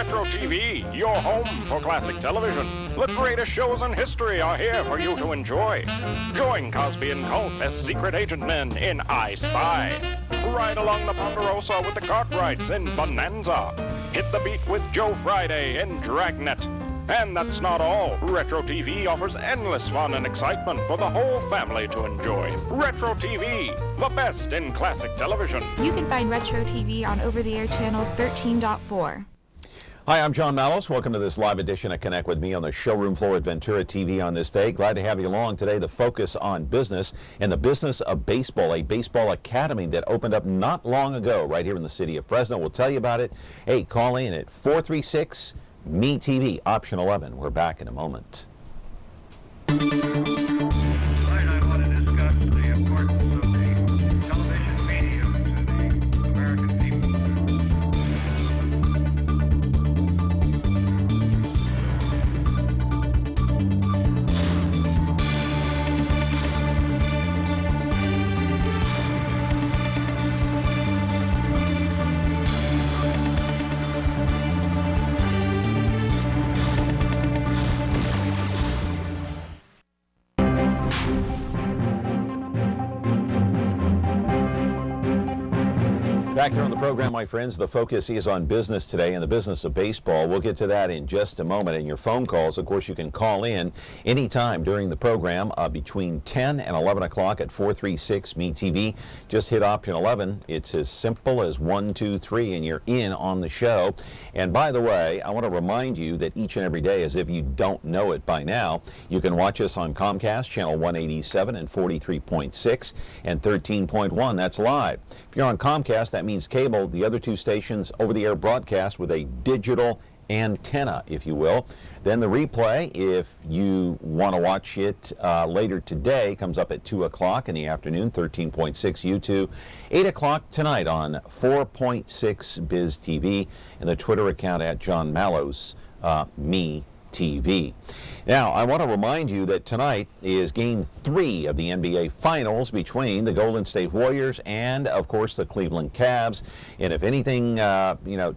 Retro TV, your home for classic television. The greatest shows in history are here for you to enjoy. Join Cosby and Colt as secret agent men in I Spy. Ride along the Ponderosa with the Cartwrights in Bonanza. Hit the beat with Joe Friday in Dragnet. And that's not all. Retro TV offers endless fun and excitement for the whole family to enjoy. Retro TV, the best in classic television. You can find Retro TV on over-the-air channel 13.4. Hi, I'm John Mattos. Welcome to this live edition of Connect with me on the showroom floor at Ventura TV on this day. Glad to have you along today. The focus on business and the business of baseball, a baseball academy that opened up not long ago right here in the city of Fresno. We'll tell you about it. Hey, call in at 436-ME-TV, option 11. We're back in a moment. Tonight I want to discuss the importance of the television medium to the American people. Back here on the program, my friends, the focus is on business today and the business of baseball. We'll get to that in just a moment. And your phone calls, of course, you can call in anytime during the program between 10 and 11 o'clock at 436-ME-TV. Just hit option 11. It's as simple as 1, 2, 3, and you're in on the show. And by the way, I want to remind you that each and every day, as if you don't know it by now, you can watch us on Comcast, channel 187 and 43.6 and 13.1. That's live. If you're on Comcast, that means cable. The other two stations over-the-air broadcast with a digital antenna, if you will. Then the replay, if you want to watch it later today, comes up at 2 o'clock in the afternoon, 13.6 YouTube, 8 o'clock tonight on 4.6 Biz TV, and the Twitter account at John Mallows, me TV. Now, I want to remind you that tonight is Game 3 of the NBA Finals between the Golden State Warriors and, of course, the Cleveland Cavs. And if anything,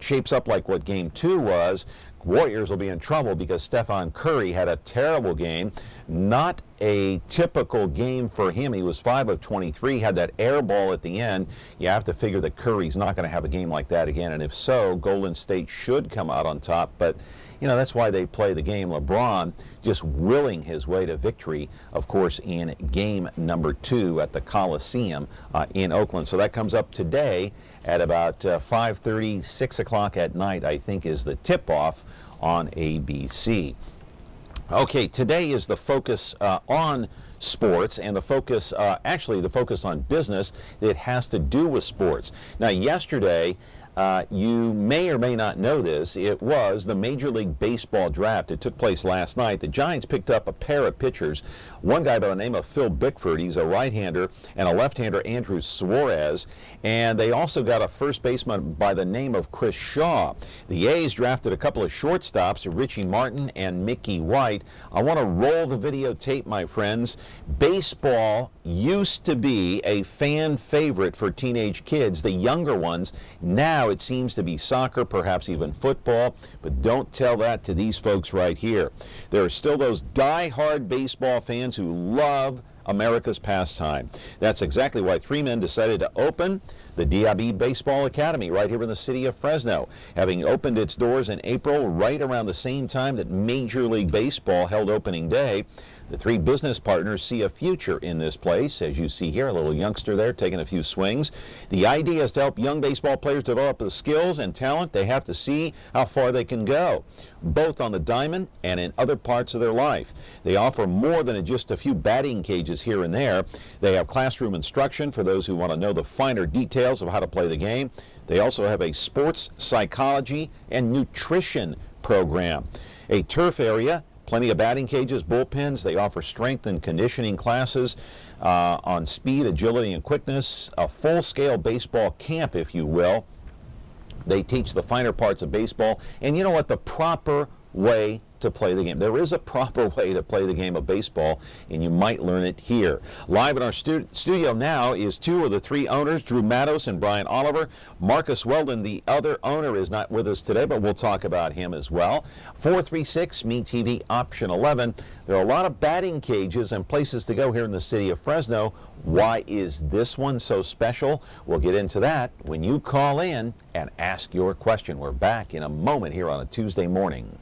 shapes up like what Game 2 was, Warriors will be in trouble because Stephen Curry had a terrible game. Not a typical game for him. He was 5 of 23, had that air ball at the end. You have to figure that Curry's not going to have a game like that again. And if so, Golden State should come out on top. But that's why they play the game. LeBron just willing his way to victory, of course, in game number 2 at the Coliseum in Oakland. So that comes up today at about 5:30, 6 o'clock at night, I think, is the tip-off on ABC. Okay, today is the focus on sports, and the focus, the focus on business that has to do with sports. Now, yesterday, you may or may not know this, it was the Major League Baseball draft. It took place last night. The Giants picked up a pair of pitchers, one guy by the name of Phil Bickford, he's a right-hander, and a left-hander, Andrew Suarez, and they also got a first baseman by the name of Chris Shaw. The A's drafted a couple of shortstops, Richie Martin and Mickey White. I want to roll the videotape, my friends. Baseball used to be a fan favorite for teenage kids, the younger ones. Now it seems to be soccer, perhaps even football, but don't tell that to these folks right here. There are still those die-hard baseball fans who love America's pastime. That's exactly why 3 men decided to open the DIB Baseball Academy right here in the city of Fresno, having opened its doors in April, right around the same time that Major League Baseball held opening day. The 3 business partners see a future in this place. As you see here, a little youngster there taking a few swings. The idea is to help young baseball players develop the skills and talent they have to see how far they can go, both on the diamond and in other parts of their life. They offer more than just a few batting cages here and there. They have classroom instruction for those who want to know the finer details of how to play the game. They also have a sports psychology and nutrition program, a turf area, plenty of batting cages, bullpens. They offer strength and conditioning classes on speed, agility, and quickness, a full-scale baseball camp, if you will. They teach the finer parts of baseball, and you know what, the proper way to play the game. There is a proper way to play the game of baseball, and you might learn it here. Live in our studio now is two of the three owners, Drew Mattos and Brian Oliver. Marcus Weldon, the other owner, is not with us today, but we'll talk about him as well. 436-MeTV, option 11. There are a lot of batting cages and places to go here in the city of Fresno. Why is this one so special? We'll get into that when you call in and ask your question. We're back in a moment here on a Tuesday morning.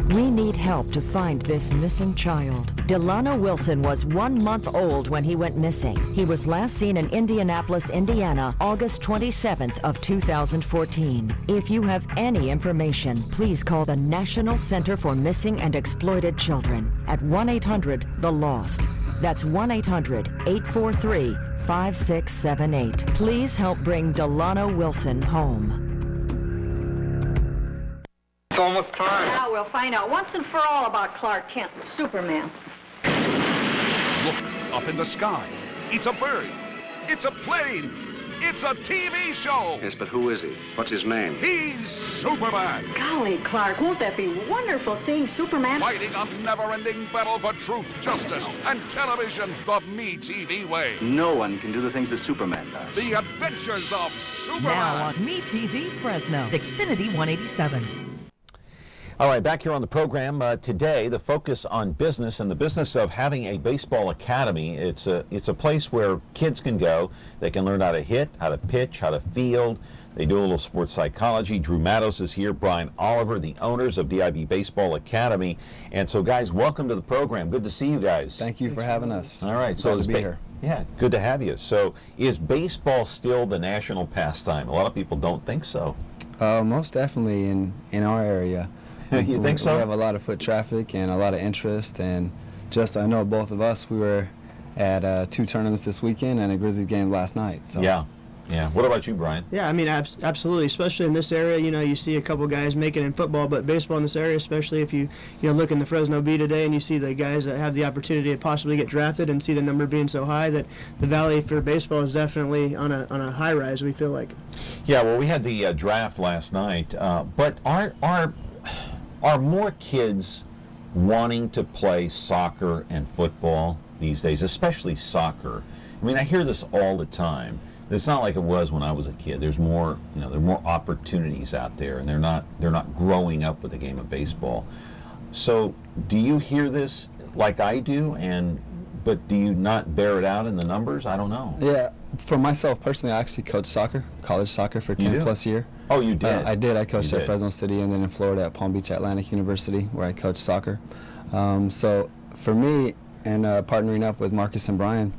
We need help to find this missing child. Delano Wilson was 1 month old when he went missing. He was last seen in Indianapolis, Indiana, August 27th of 2014. If you have any information, please call the National Center for Missing and Exploited Children at 1-800-THE-LOST. That's 1-800-843-5678. Please help bring Delano Wilson home. It's almost time. Now we'll find out once and for all about Clark Kent, the Superman. Look up in the sky. It's a bird. It's a plane. It's a TV show. Yes, but who is he? What's his name? He's Superman. Golly, Clark, won't that be wonderful seeing Superman? Fighting a never-ending battle for truth, justice, and television the MeTV way. No one can do the things that Superman does. The adventures of Superman. Now on MeTV Fresno, Xfinity 187. All right, back here on the program today, the focus on business and the business of having a baseball academy. It's a place where kids can go. They can learn how to hit, how to pitch, how to field. They do a little sports psychology. Drew Mattos is here, Brian Oliver, the owners of DIB Baseball Academy. And so, guys, welcome to the program. Good to see you guys. Thank you for having us. All right, Glad to be here. Yeah, good to have you. So, is baseball still the national pastime? A lot of people don't think so. Most definitely in our area. You think so? We have a lot of foot traffic and a lot of interest, and just I know both of us, we were at 2 tournaments this weekend and a Grizzlies game last night. So. Yeah. What about you, Brian? Yeah, I mean, absolutely. Especially in this area, you see a couple guys make it in football, but baseball in this area, especially if you look in the Fresno Bee today and you see the guys that have the opportunity to possibly get drafted and see the number being so high, that the valley for baseball is definitely on a high rise, we feel like. Yeah, well, we had the draft last night, but are more kids wanting to play soccer and football these days, especially soccer? I mean, I hear this all the time. It's not like it was when I was a kid. There's more, there are more opportunities out there, and they're not growing up with the game of baseball. So, do you hear this like I do, but do you not bear it out in the numbers? I don't know. Yeah, for myself personally, I actually coached soccer, college soccer for 10 plus years. Oh, you did? I did. I coached at Fresno City and then in Florida at Palm Beach Atlantic University, where I coached soccer. So for me, and partnering up with Marcus and Brian,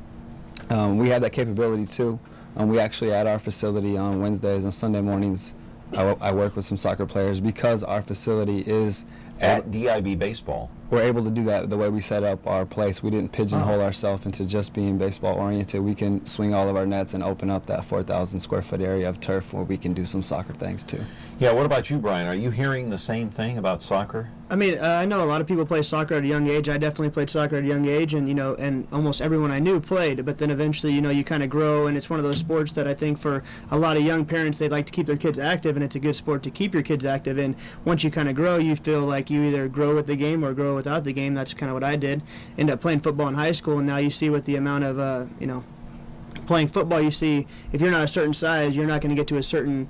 we have that capability too. We actually, at our facility on Wednesdays and Sunday mornings, I work with some soccer players because our facility is at DIB Baseball. We're able to do that the way we set up our place. We didn't pigeonhole ourselves into just being baseball oriented. We can swing all of our nets and open up that 4,000 square foot area of turf where we can do some soccer things too. Yeah, what about you, Brian? Are you hearing the same thing about soccer? I mean, I know a lot of people play soccer at a young age. I definitely played soccer at a young age, and and almost everyone I knew played. But then eventually, you kind of grow, and it's one of those sports that I think for a lot of young parents, they'd like to keep their kids active, and it's a good sport to keep your kids active. And once you kind of grow, you feel like you either grow with the game or grow without the game. That's kind of what I did. End up playing football in high school, and now you see with the amount of playing football, you see if you're not a certain size, you're not going to get to a certain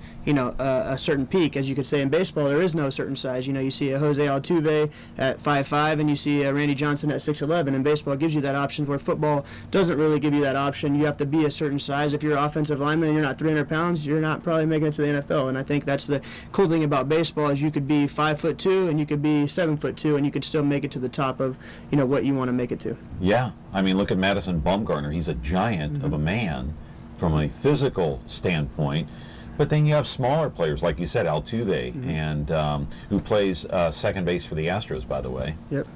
peak, as you could say. In baseball, there is no certain size. You see a Jose Altuve at 5'5", and you see a Randy Johnson at 6'11". And baseball gives you that option, where football doesn't really give you that option. You have to be a certain size. If you're an offensive lineman and you're not 300 pounds, you're not probably making it to the NFL. And I think that's the cool thing about baseball, is you could be 5'2" and you could be 7'2", and you could still make it to the top of what you want to make it to. Yeah, I mean, look at Madison Bumgarner. He's a giant of a man from a physical standpoint. But then you have smaller players, like you said, Altuve, and who plays second base for the Astros, by the way. Yep.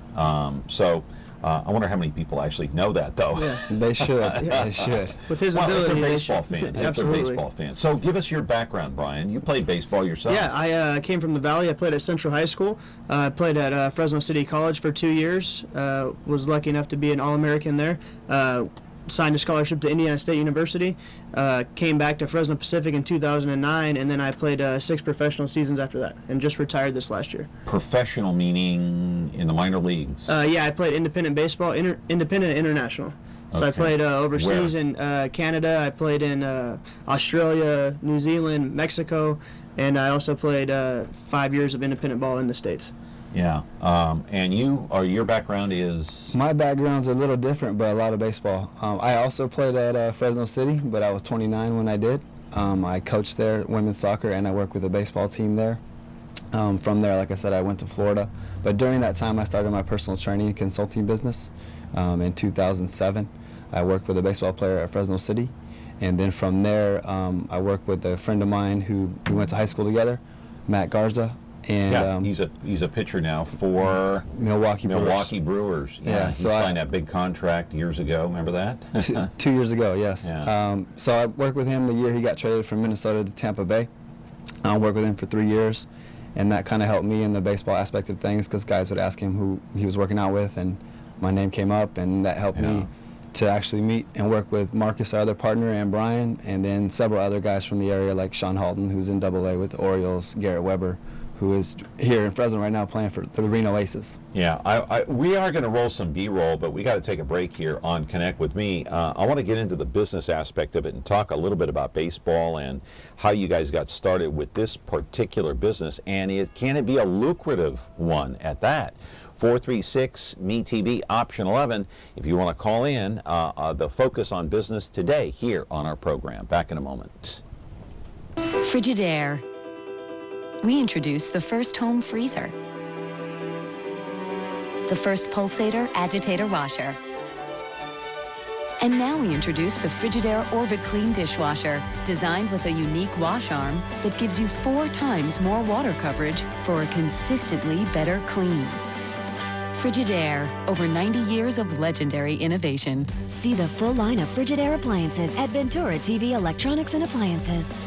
So I wonder how many people actually know that, though. Yeah. They should. Yeah, they should. With his Well, ability, if they're they baseball should. fans. Absolutely. If they're baseball fans. So give us your background, Brian. You played baseball yourself. Yeah, I came from the Valley. I played at Central High School. I played at Fresno City College for 2 years. Was lucky enough to be an All-American there. signed a scholarship to Indiana State University, came back to Fresno Pacific in 2009, and then I played 6 professional seasons after that, and just retired this last year. Professional meaning in the minor leagues? Yeah, I played independent baseball, independent and international. So I played overseas in Canada, I played in Australia, New Zealand, Mexico, and I also played 5 years of independent ball in the States. Yeah, and your background is? My background's a little different, but a lot of baseball. I also played at Fresno City, but I was 29 when I did. I coached there, women's soccer, and I worked with the baseball team there. From there, like I said, I went to Florida. But during that time, I started my personal training and consulting business in 2007. I worked with a baseball player at Fresno City. And then from there, I worked with a friend of mine who we went to high school together, Matt Garza. And he's a pitcher now for Milwaukee Brewers. Yeah, so he signed that big contract years ago. Remember that? 2 years ago, yes. Yeah. So I worked with him the year he got traded from Minnesota to Tampa Bay. I worked with him for 3 years, and that kind of helped me in the baseball aspect of things because guys would ask him who he was working out with, and my name came up, and that helped me to actually meet and work with Marcus, our other partner, and Brian, and then several other guys from the area like Sean Halton, who's in AA with the Orioles, Garrett Weber, who is here in Fresno right now playing for the Reno Aces. Yeah, we are going to roll some B-roll, but we got to take a break here on Connect with Me. I want to get into the business aspect of it and talk a little bit about baseball and how you guys got started with this particular business, and can it be a lucrative one at that? 436-ME-TV, option 11, if you want to call in, the focus on business today here on our program. Back in a moment. Frigidaire. We introduced the first home freezer, the first pulsator agitator washer, and now we introduce the Frigidaire Orbit Clean dishwasher, designed with a unique wash arm that gives you 4 times more water coverage for a consistently better clean. Frigidaire, over 90 years of legendary innovation. See the full line of Frigidaire appliances at Ventura TV Electronics and Appliances.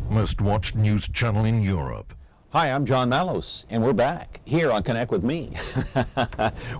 Most-watched news channel in Europe. Hi, I'm John Mallos, and we're back here on Connect with Me.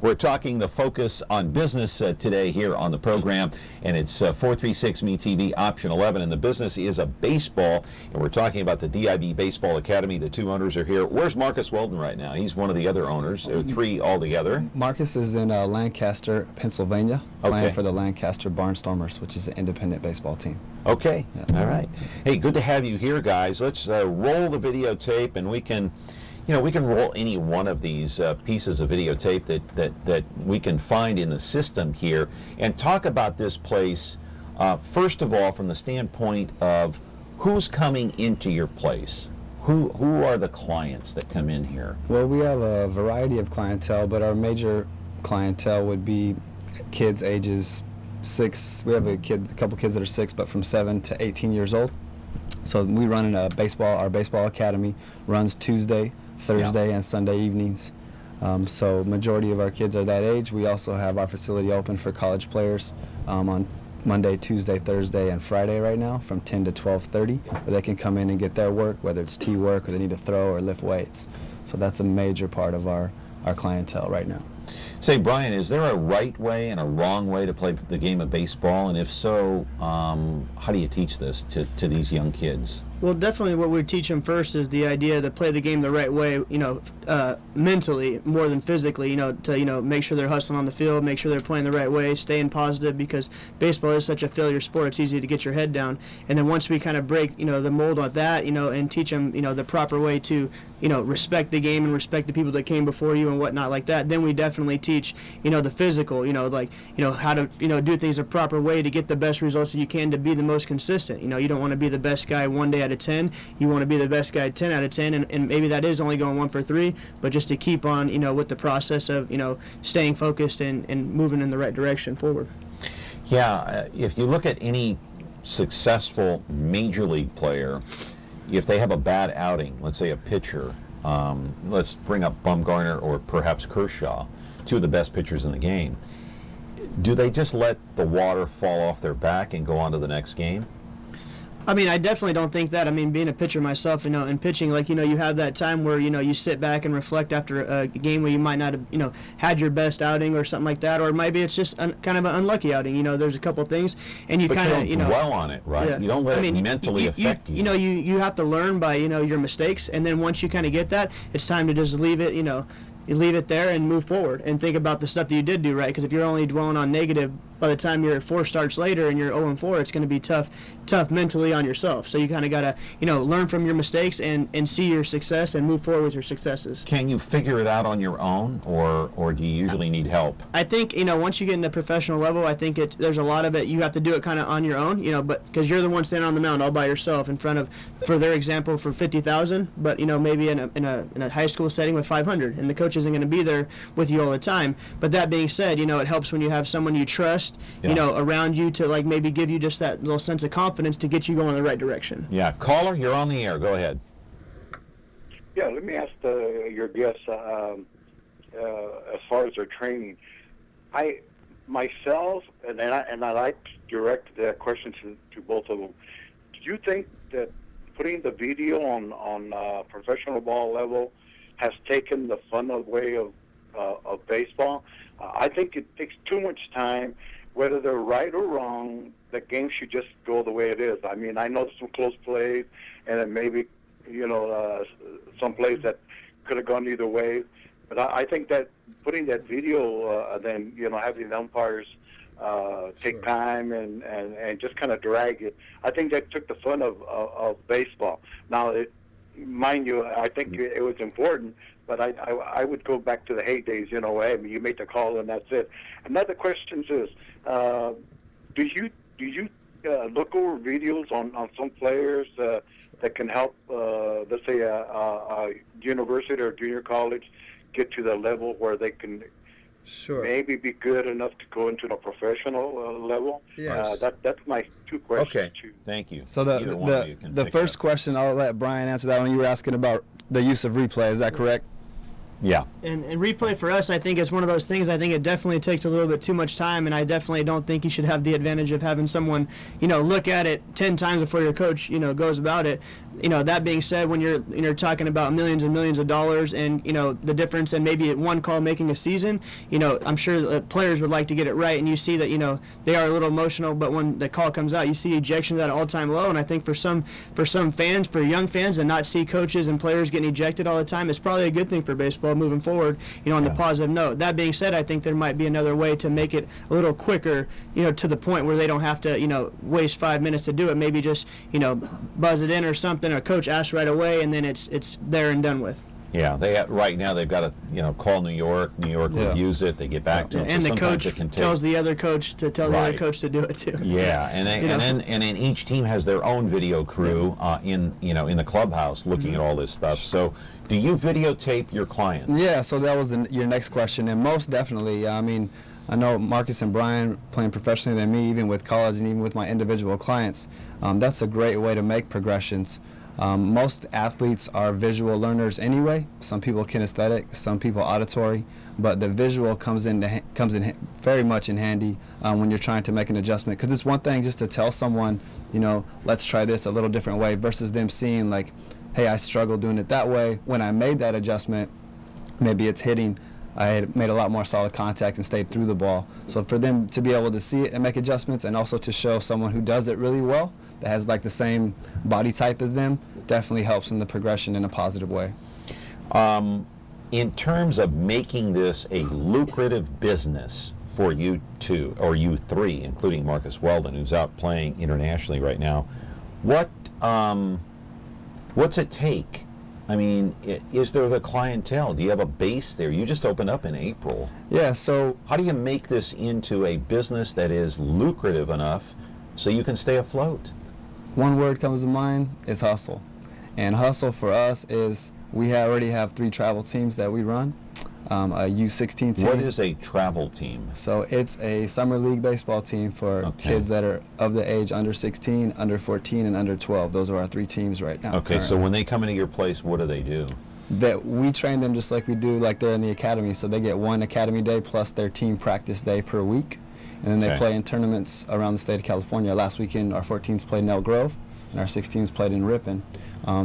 We're talking the focus on business today here on the program, and it's 436-ME-TV, option 11, and the business is a baseball, and we're talking about the DIB Baseball Academy. The 2 owners are here. Where's Marcus Weldon right now? He's one of the other owners. There are 3 altogether. Marcus is in Lancaster, Pennsylvania, playing for the Lancaster Barnstormers, which is an independent baseball team. Okay, all right. Hey, good to have you here, guys. Let's roll the videotape, and we can roll any one of these pieces of videotape that we can find in the system here, and talk about this place. First of all, from the standpoint of who's coming into your place. Who are the clients that come in here? Well, we have a variety of clientele, but our major clientele would be kids ages 6. We have a couple kids that are 6, but from 7 to 18 years old. So we run in our baseball academy runs Tuesday, Thursday, and Sunday evenings. So majority of our kids are that age. We also have our facility open for college players on Monday, Tuesday, Thursday, and Friday right now from 10 to 12:30, where they can come in and get their work, whether it's tee work or they need to throw or lift weights. So that's a major part of our clientele right now. Say, Brian, is there a right way and a wrong way to play the game of baseball? And if so, how do you teach this to these young kids? Well, definitely what we teach them first is the idea to play the game the right way, mentally more than physically, to make sure they're hustling on the field, make sure they're playing the right way, staying positive, because baseball is such a failure sport. It's easy to get your head down. And then once we kind of break, the mold on that, and teach them, the proper way to, respect the game and respect the people that came before you and whatnot like that, then we definitely teach, the physical, how to, do things the proper way to get the best results that you can to be the most consistent. You don't want to be the best guy one day out of 10. You want to be the best guy 10 out of 10, and maybe that is only going 1 for 3, but just to keep on, with the process of, staying focused and moving in the right direction forward. Yeah, if you look at any successful major league player, if they have a bad outing, let's say a pitcher, let's bring up Bumgarner or perhaps Kershaw, two of the best pitchers in the game, do they just let the water fall off their back and go on to the next game? I mean, I definitely don't think that. I mean, being a pitcher myself, and pitching, like, you have that time where, you sit back and reflect after a game where you might not have, had your best outing or something like that, or maybe it's just kind of an unlucky outing. There's a couple things, and you kind of, you don't dwell on it, right? Yeah. You don't let it mentally affect you. You have to learn by, your mistakes, and then once you kind of get that, it's time to just leave it, you leave it there and move forward and think about the stuff that you did do right. Because if you're only dwelling on negative, by the time you're 4 starts later and you're 0-4, it's going to be tough mentally on yourself. So you kind of got to, learn from your mistakes and see your success and move forward with your successes. Can you figure it out on your own, or do you usually need help? I think, once you get into professional level, I think there's a lot of it you have to do it kind of on your own, but because you're the one standing on the mound all by yourself in front of, for their example, for 50,000, but maybe in a high school setting with 500, and the coach isn't going to be there with you all the time. But that being said, it helps when you have someone you trust, around you to maybe give you just that little sense of confidence to get you going in the right direction. Yeah, caller, you're on the air. Go ahead. Yeah, let me ask your guests as far as their training. Myself, and I like to direct that question to both of them. Do you think that putting the video on professional ball level has taken the fun away of baseball? I think it takes too much time. Whether they're right or wrong, the game should just go the way it is. I mean, I know some close plays, and then maybe, some plays that could have gone either way. But I think that putting that video, then, having the umpires take time and just kind of drag it, I think that took the fun of baseball. Now, mind you, I think it was important, but I would go back to the heydays, hey, you make the call and that's it. Another question is, do you look over videos on some players that can help, let's say, a university or junior college get to the level where they can maybe be good enough to go into the professional level? Yes. That's my two questions. Okay, thank you. So the first question, I'll let Brian answer that one. You were asking about the use of replay. Is that correct? Yeah. And replay for us, I think, is one of those things. I think it definitely takes a little bit too much time, and I definitely don't think you should have the advantage of having someone, look at it 10 times before your coach, goes about it. That being said, when you're talking about millions and millions of dollars and, the difference in maybe one call making a season, I'm sure the players would like to get it right, and you see that, they are a little emotional, but when the call comes out, you see ejections at an all-time low, and I think for some fans, for young fans, and not see coaches and players getting ejected all the time, it's probably a good thing for baseball moving forward, on the positive note. That being said, I think there might be another way to make it a little quicker, to the point where they don't have to, waste 5 minutes to do it. Maybe just, buzz it in or something, or coach asks right away, and then it's there and done with. Yeah, right now they've got to, call New York. New York reviews it. They get back to them. And so the coach tells the other coach to tell the other coach to do it too. Yeah, and then each team has their own video crew in the clubhouse looking at all this stuff. So, do you videotape your clients? Yeah. So that was your next question, and most definitely. I mean, I know Marcus and Brian playing professionally than me, even with college and even with my individual clients. That's a great way to make progressions. Most athletes are visual learners anyway. Some people kinesthetic, some people auditory, but the visual comes in very much in handy when you're trying to make an adjustment. Because it's one thing just to tell someone, let's try this a little different way, versus them seeing like, hey, I struggle doing it that way. When I made that adjustment, maybe it's hitting. I had made a lot more solid contact and stayed through the ball. So for them to be able to see it and make adjustments, and also to show someone who does it really well, that has like the same body type as them, definitely helps in the progression in a positive way. In terms of making this a lucrative business for you two, or you three, including Marcus Weldon, who's out playing internationally right now, what's it take? I mean, is there the clientele? Do you have a base there? You just opened up in April. Yeah, so how do you make this into a business that is lucrative enough so you can stay afloat? One word comes to mind is hustle. And hustle for us is we already have 3 travel teams that we run. a U16 team. What is a travel team? So it's a summer league baseball team for kids that are of the age under 16, under 14, and under 12. Those are our 3 teams right now. Okay, so when they come into your place, what do they do? That we train them just like we do, like they're in the academy. So they get 1 academy day plus their team practice day per week. And then they play in tournaments around the state of California. Last weekend, our 14s played in Elk Grove, and our 16s played in Ripon.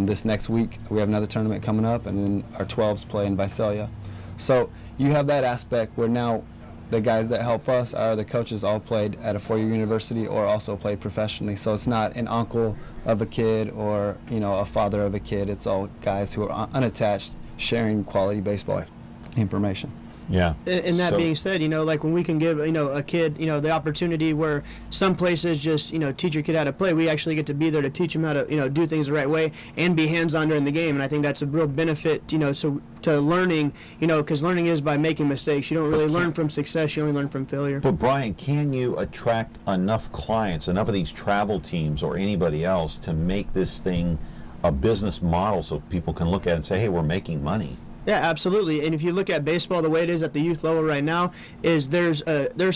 This next week, we have another tournament coming up, and then our 12s play in Visalia. So you have that aspect where now the guys that help us, our other coaches, all played at a 4-year university or also played professionally. So it's not an uncle of a kid or, you know, a father of a kid. It's all guys who are unattached, sharing quality baseball information. Yeah. And that being said, you know, like when we can give, you know, a kid, you know, the opportunity where some places just, you know, teach your kid how to play, we actually get to be there to teach them how to, you know, do things the right way and be hands-on during the game. And I think that's a real benefit, you know, so to learning, you know, because learning is by making mistakes. You don't really learn from success, you only learn from failure. But Brian, can you attract enough clients, enough of these travel teams or anybody else to make this thing a business model so people can look at it and say, hey, we're making money? Yeah, absolutely. And if you look at baseball, the way it is at the youth level right now is there's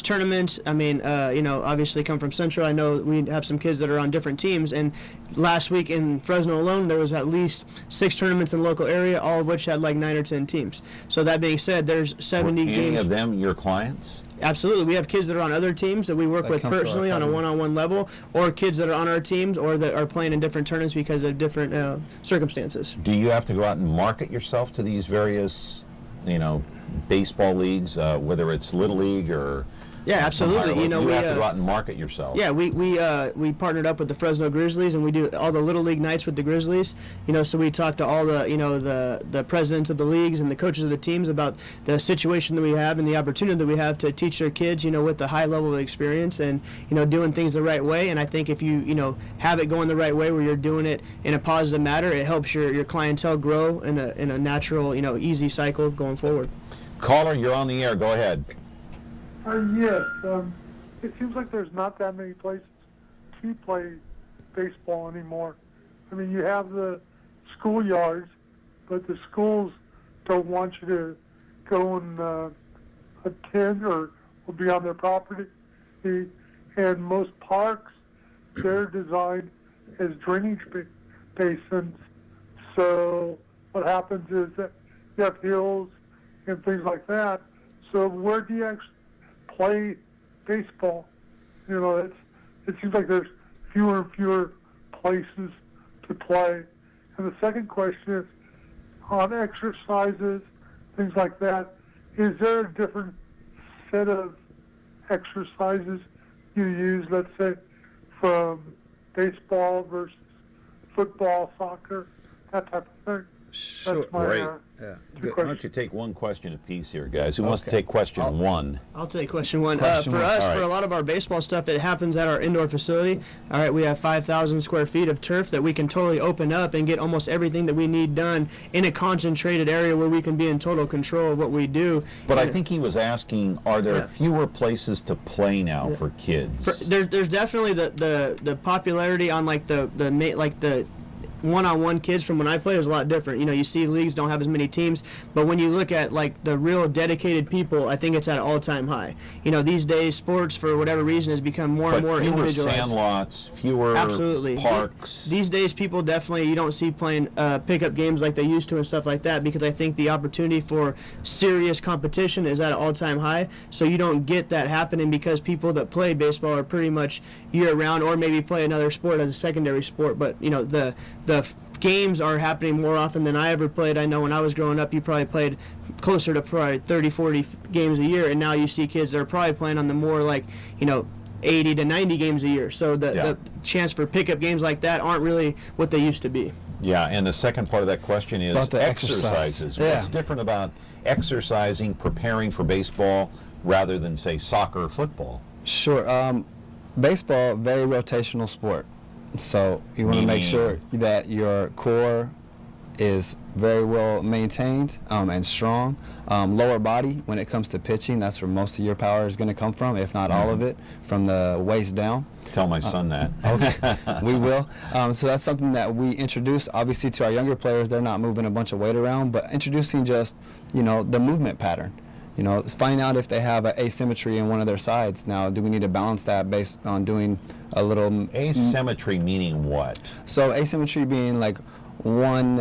tournaments. I mean, you know, obviously come from Central. I know we have some kids that are on different teams. And last week in Fresno alone, there was at least 6 tournaments in the local area, all of which had like 9 or 10 teams. So that being said, there's 70 games. Any of them your clients? Absolutely. We have kids that are on other teams that we work with personally on a one-on-one level, or kids that are on our teams or that are playing in different tournaments because of different circumstances. Do you have to go out and market yourself to these various, you know, baseball leagues, whether it's Little League or... Yeah, absolutely. You know, we have to go out and market yourself. Yeah, we partnered up with the Fresno Grizzlies, and we do all the Little League nights with the Grizzlies. You know, so we talk to all the, you know, the presidents of the leagues and the coaches of the teams about the situation that we have and the opportunity that we have to teach their kids, you know, with a high level of experience and, you know, doing things the right way. And I think if you know, have it going the right way where you're doing it in a positive manner, it helps your clientele grow in a natural, you know, easy cycle going forward. Caller, you're on the air. Go ahead. Yes. It seems like there's not that many places to play baseball anymore. I mean, you have the schoolyards, but the schools don't want you to go and attend or be on their property. And most parks, they're designed as drainage basins. So what happens is that you have hills and things like that. So where do you actually play baseball? You know, it seems like there's fewer and fewer places to play. And the second question is, on exercises, things like that, is there a different set of exercises you use, let's say, from baseball versus football, soccer, that type of thing? Sure. That's my, Great. Why don't you take one question apiece here, guys? Who wants to take question one? I'll take question one. For us, for a lot of our baseball stuff, it happens at our indoor facility. All right, we have 5,000 square feet of turf that we can totally open up and get almost everything that we need done in a concentrated area where we can be in total control of what we do. But I think he was asking, are there fewer places to play now for kids? There's definitely the popularity on like the one-on-one kids from when I played is a lot different. You know, you see leagues don't have as many teams, but when you look at like the real dedicated people, I think it's at an all-time high. You know, these days sports for whatever reason has become more and more individualized. Fewer sandlots, fewer parks. These days people definitely, you don't see playing pickup games like they used to and stuff like that, because I think the opportunity for serious competition is at an all-time high. So you don't get that happening because people that play baseball are pretty much year-round, or maybe play another sport as a secondary sport. But you know, the games are happening more often than I ever played. I know when I was growing up, you probably played closer to probably 30, 40 games a year, and now you see kids that are probably playing on the more like, you know, 80 to 90 games a year. So the chance for pickup games like that aren't really what they used to be. Yeah, and the second part of that question is about the exercises. What's different about exercising, preparing for baseball, rather than, say, soccer or football? Sure. Baseball, very rotational sport. So you want to make sure that your core is very well maintained and strong. Lower body, when it comes to pitching, that's where most of your power is going to come from, if not all of it, from the waist down. Tell my son that. Okay, we will. So that's something that we introduce, obviously, to our younger players. They're not moving a bunch of weight around, but introducing just, the movement pattern. Finding out if they have an asymmetry in one of their sides. Now, do we need to balance that based on doing a little... Asymmetry meaning what? So asymmetry being like one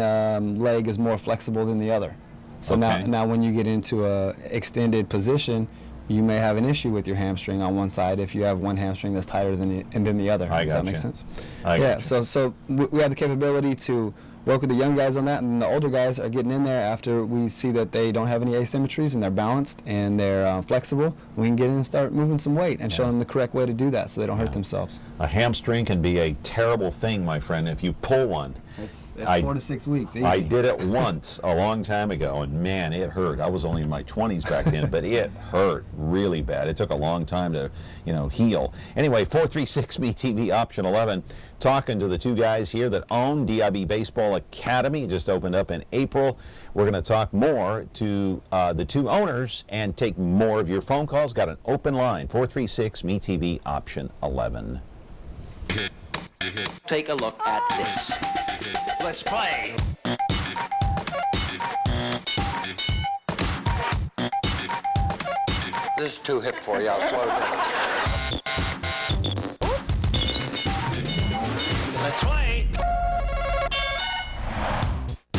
leg is more flexible than the other. So now when you get into a extended position, you may have an issue with your hamstring on one side if you have one hamstring that's tighter than the other. Does that make sense? So we have the capability to work with the young guys on that, and the older guys are getting in there after we see that they don't have any asymmetries and they're balanced and they're flexible. We can get in and start moving some weight and show them the correct way to do that so they don't hurt themselves. A hamstring can be a terrible thing, my friend, if you pull one. It's 4 to 6 weeks. Easy. I did it once a long time ago, and man, it hurt. I was only in my 20s back then, but it hurt really bad. It took a long time to, heal. Anyway, 436-MeTV option 11. Talking to the two guys here that own DIB Baseball Academy. Just opened up in April. We're going to talk more to the two owners and take more of your phone calls. Got an open line, 436-MeTV option 11. Take a look at this. Let's play. This is too hip for you. I'll slow down. Let's play.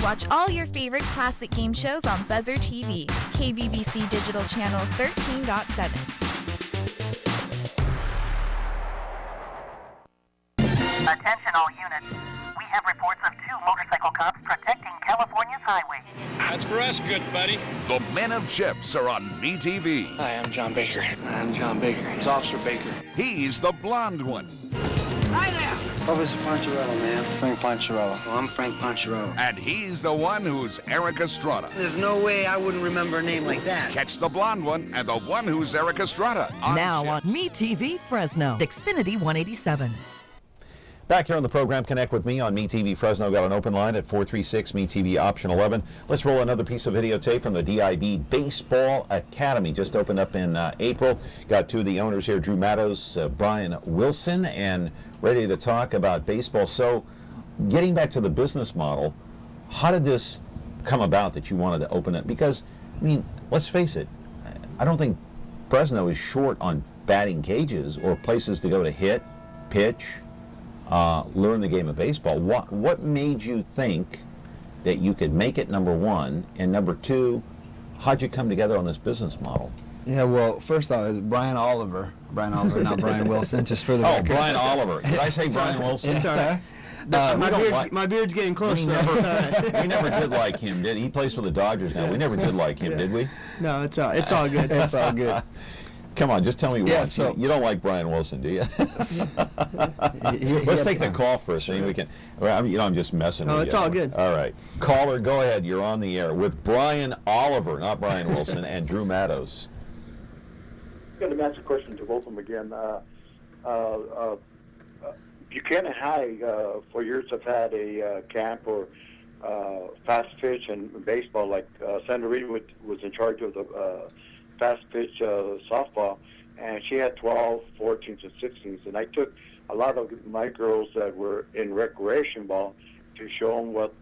Watch all your favorite classic game shows on Buzzer TV, KBBC Digital Channel 13.7. Attention all units. We have reports of 2 motorcycle cops protecting California's highway. That's for us, good buddy. The Men of Chips are on MeTV. Hi, I'm John Baker. I'm John Baker. It's Officer Baker. He's the blonde one. Hi there. Officer Poncherello, man. Frank Poncherello. Oh, I'm Frank Poncherello. And he's the one who's Eric Estrada. There's no way I wouldn't remember a name like that. Catch the blonde one and the one who's Eric Estrada. Now on MeTV Fresno, Xfinity 187. Back here on the program, connect with me on MeTV Fresno. Got an open line at 436-MeTV option 11. Let's roll another piece of videotape from the DIB Baseball Academy. Just opened up in April. Got two of the owners here, Drew Mattos, Brian Wilson, and ready to talk about baseball. So getting back to the business model, how did this come about that you wanted to open it? Because, let's face it, I don't think Fresno is short on batting cages or places to go to hit, pitch, learn the game of baseball. What made you think that you could make it, number one, and number two, how'd you come together on this business model? Yeah, well, first off, Brian Oliver, not Brian Wilson, just for the record. Brian Oliver. Did I say Brian Wilson? It's all right. My beard's getting close. We never did like him, did he? He plays for the Dodgers now. We never did like him, did we? No, it's all good. It's all good. Come on, just tell me once. So, you don't like Brian Wilson, do you? Let's take the call first. Sure. We can. I'm just messing with you. Oh, it's all good. All right. Caller, go ahead. You're on the air with Brian Oliver, not Brian Wilson, and Drew Mattos. I'm going to ask a question to both of them again. Buchanan High, for years, have had a camp or fast pitch and baseball. Like Sandra Reed was in charge of the fast pitch softball, and she had 12, 14s, and 16s. And I took a lot of my girls that were in recreation ball to show them what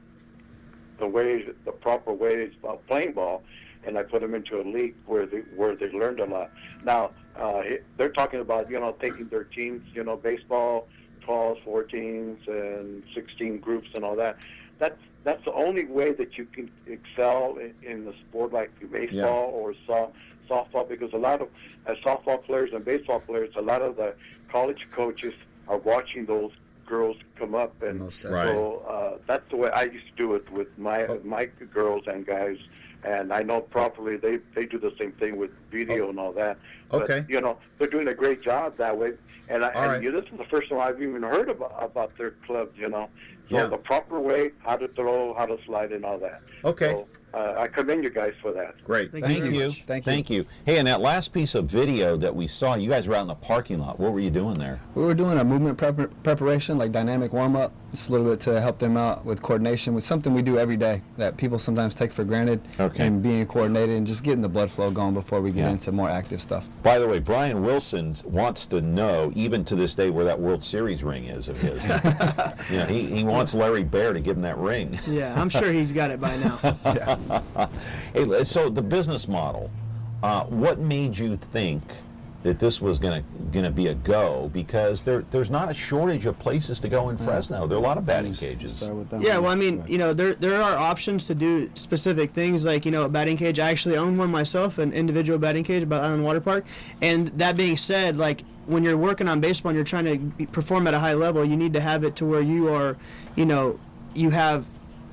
the proper ways of playing ball, and I put them into a league where they learned a lot. Now they're talking about taking their teams, baseball, 12s, 14s, and 16 groups and all that. That's the only way that you can excel in the sport like baseball or softball, because a lot of softball players and baseball players, a lot of the college coaches are watching those girls come up, and so that's the way I used to do it with my girls and guys. And I know properly they do the same thing with video and all that. Okay. But, they're doing a great job that way. And this is the first time I've even heard about their club, So the proper way, how to throw, how to slide, and all that. Okay. So I commend you guys for that. Great. Thank you very you. much. Thank you. Thank you. Hey, and that last piece of video that we saw, you guys were out in the parking lot. What were you doing there? We were doing a movement preparation, like dynamic warm-up, just a little bit to help them out with coordination, with something we do every day that people sometimes take for granted. Okay. And being coordinated and just getting the blood flow going before we get Yeah. into more active stuff. By the way, Brian Wilson wants to know, even to this day, where that World Series ring is of his. Yeah, he wants Larry Baer to give him that ring. Yeah, I'm sure he's got it by now. Hey, so the business model, what made you think that this was going to be a go? Because there's not a shortage of places to go in Fresno. There are a lot of batting cages. Yeah, well, I mean, you know, there are options to do specific things, like, you know, a batting cage. I actually own one myself, an individual batting cage by Island Water Park. And that being said, like, when you're working on baseball and you're trying to perform at a high level, you need to have it to where you are, you know, you have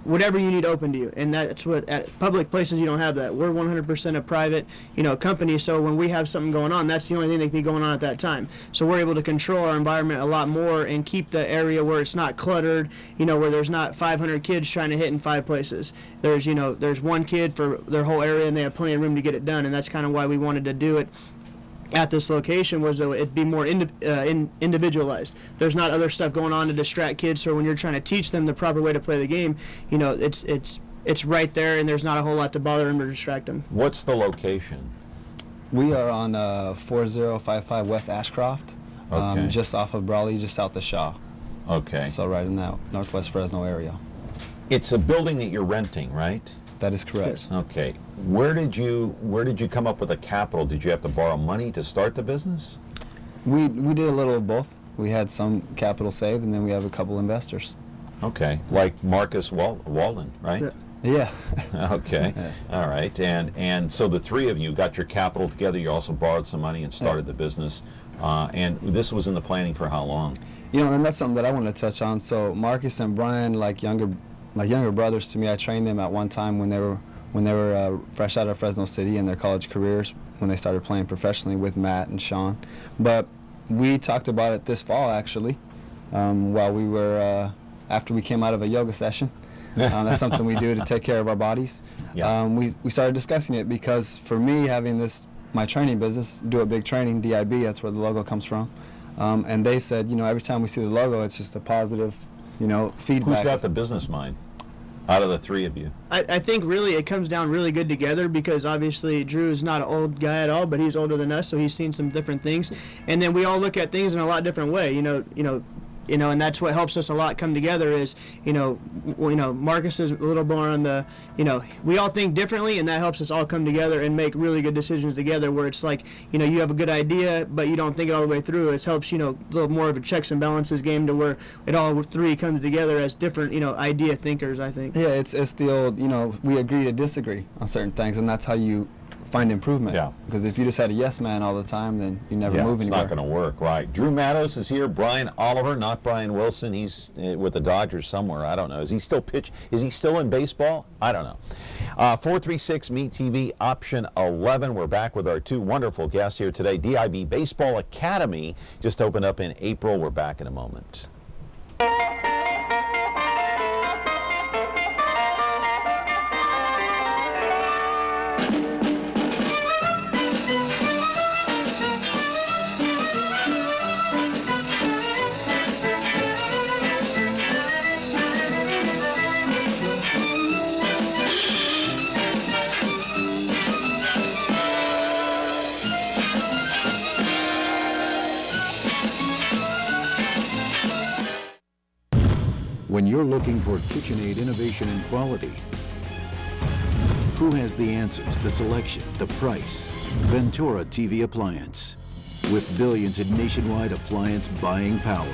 whatever you need open to you, and that's what at public places you don't have that. We're 100% a private, you know, company, so when we have something going on, that's the only thing that can be going on at that time. So we're able to control our environment a lot more and keep the area where it's not cluttered, you know, where there's not 500 kids trying to hit in 5 places. There's, you know, there's one kid for their whole area, and they have plenty of room to get it done, and that's kind of why we wanted to do it at this location, was that it'd be more individualized. There's not other stuff going on to distract kids, so when you're trying to teach them the proper way to play the game, you know, it's right there, and there's not a whole lot to bother them or distract them. What's the location? We are on 4055 West Ashcroft, Okay. just off of Brawley, just south of Shaw. Okay. So right in that northwest Fresno area. It's a building that you're renting, right? That is correct. Okay. Where did you come up with the capital? Did you have to borrow money to start the business? We did a little of both. We had some capital saved, and then we have a couple investors. Okay. Like Marcus Walden, right? Yeah. Okay. Yeah. All right. And so the three of you got your capital together. You also borrowed some money and started the business. And this was in the planning for how long? You know, and that's something that I want to touch on. So Marcus and Brian, like younger brothers to me. I trained them at one time when they were fresh out of Fresno City in their college careers, when they started playing professionally with Matt and Sean. But we talked about it this fall, actually, while we were after we came out of a yoga session. That's something we do to take care of our bodies. Yeah. We started discussing it because for me, having my training business, Do It Big Training, DIB, that's where the logo comes from. And they said, you know, every time we see the logo, it's just a positive, you know, feedback. Who's got the business mind out of the three of you? I think really it comes down really good together, because obviously Drew is not an old guy at all, but he's older than us, so he's seen some different things, and then we all look at things in a lot different way. You know, and that's what helps us a lot come together is, you know, Marcus is a little more on the, you know, we all think differently, and that helps us all come together and make really good decisions together, where it's like, you know, you have a good idea, but you don't think it all the way through. It helps, you know, a little more of a checks and balances game, to where it all three comes together as different, you know, idea thinkers, I think. Yeah, it's the old, you know, we agree to disagree on certain things, and that's how you find improvement. Yeah. Because if you just had a yes man all the time, then you never move it's anywhere. not going to work, right? Drew Mattos is here. Brian Oliver, not Brian Wilson. He's with the Dodgers somewhere. I don't know. Is he still Is he still in baseball? I don't know. 436 Meet TV, option 11. We're back with our two wonderful guests here today. DIB Baseball Academy just opened up in April. We're back in a moment. When you're looking for KitchenAid innovation and quality, who has the answers, the selection, the price? Ventura TV Appliance. With billions in nationwide appliance buying power,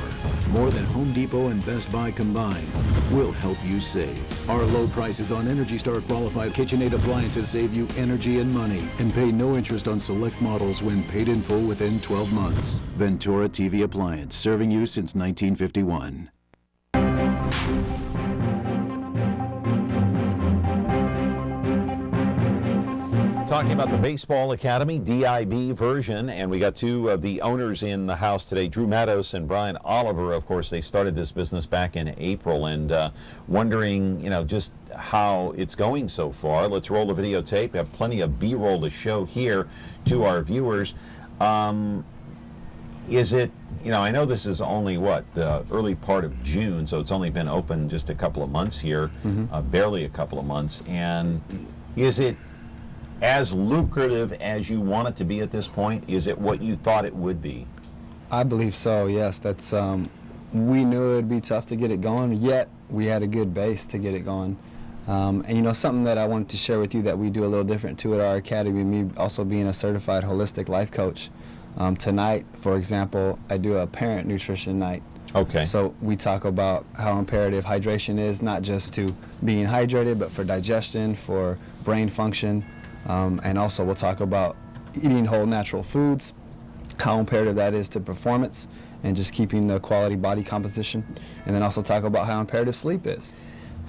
more than Home Depot and Best Buy combined, will help you save. Our low prices on Energy Star qualified KitchenAid appliances save you energy and money, and pay no interest on select models when paid in full within 12 months. Ventura TV Appliance, serving you since 1951. talking about the Baseball Academy DIB version, and we got two of the owners in the house today, Drew Mattos and Brian Oliver. Of course, they started this business back in April, and wondering, just how it's going so far. Let's roll the videotape. We have plenty of B-roll to show here to our viewers. Is it, I know this is only, the early part of June, so it's only been open just a couple of months here, barely a couple of months, and is it as lucrative as you want it to be at this point? Is it what you thought it would be? I believe so, yes. That's we knew it would be tough to get it going, yet we had a good base to get it going. And something that I wanted to share with you that we do a little different too at our academy, me also being a certified holistic life coach. Tonight, for example, I do a parent nutrition night. Okay. So we talk about how imperative hydration is, not just to being hydrated, but for digestion, for brain function. And also we'll talk about eating whole natural foods, how imperative that is to performance and just keeping the quality body composition. And then also talk about how imperative sleep is.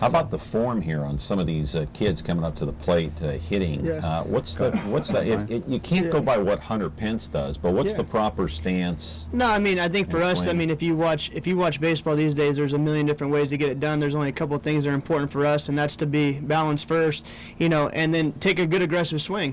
How about the form here on some of these kids coming up to the plate hitting? Yeah. What's that? You can't go by what Hunter Pence does, but what's the proper stance? No, I think for us, if you watch baseball these days, there's a million different ways to get it done. There's only a couple of things that are important for us, and that's to be balanced first, and then take a good aggressive swing.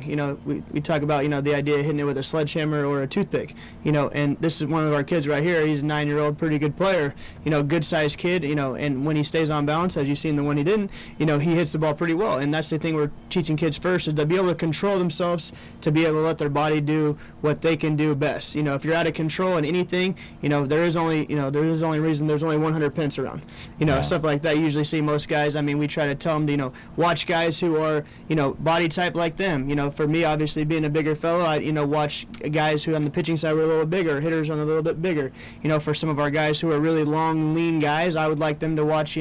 We talk about the idea of hitting it with a sledgehammer or a toothpick. And this is one of our kids right here. He's a 9-year-old, pretty good player. Good sized kid. And when he stays on balance, as you see in the one he didn't, he hits the ball pretty well. And that's the thing we're teaching kids first, is to be able to control themselves, to be able to let their body do what they can do best. If you're out of control in anything, there is only 100 pence around. Stuff like that. You usually see most guys. We try to tell them to, watch guys who are, body type like them. For me, obviously being a bigger fellow, I, watch guys who on the pitching side were a little bigger, hitters on a little bit bigger. For some of our guys who are really long, lean guys, I would like them to watch,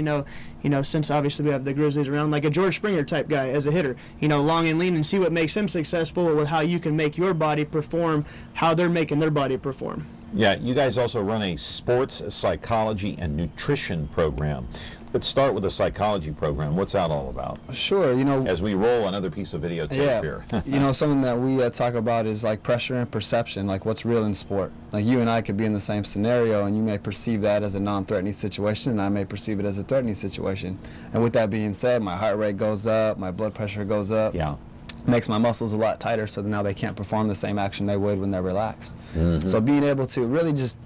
since obviously we have the Grizzlies around, like a George Springer type guy as a hitter, long and lean, and see what makes him successful with how you can make your body perform, how they're making their body perform. Yeah, you guys also run a sports psychology and nutrition program. Let's start with the psychology program. What's that all about? Sure, as we roll another piece of videotape here. Something that we talk about is like pressure and perception, like what's real in sport. Like you and I could be in the same scenario, and you may perceive that as a non-threatening situation, and I may perceive it as a threatening situation. And with that being said, my heart rate goes up, my blood pressure goes up. Yeah. Makes my muscles a lot tighter, so now they can't perform the same action they would when they're relaxed. So being able to really just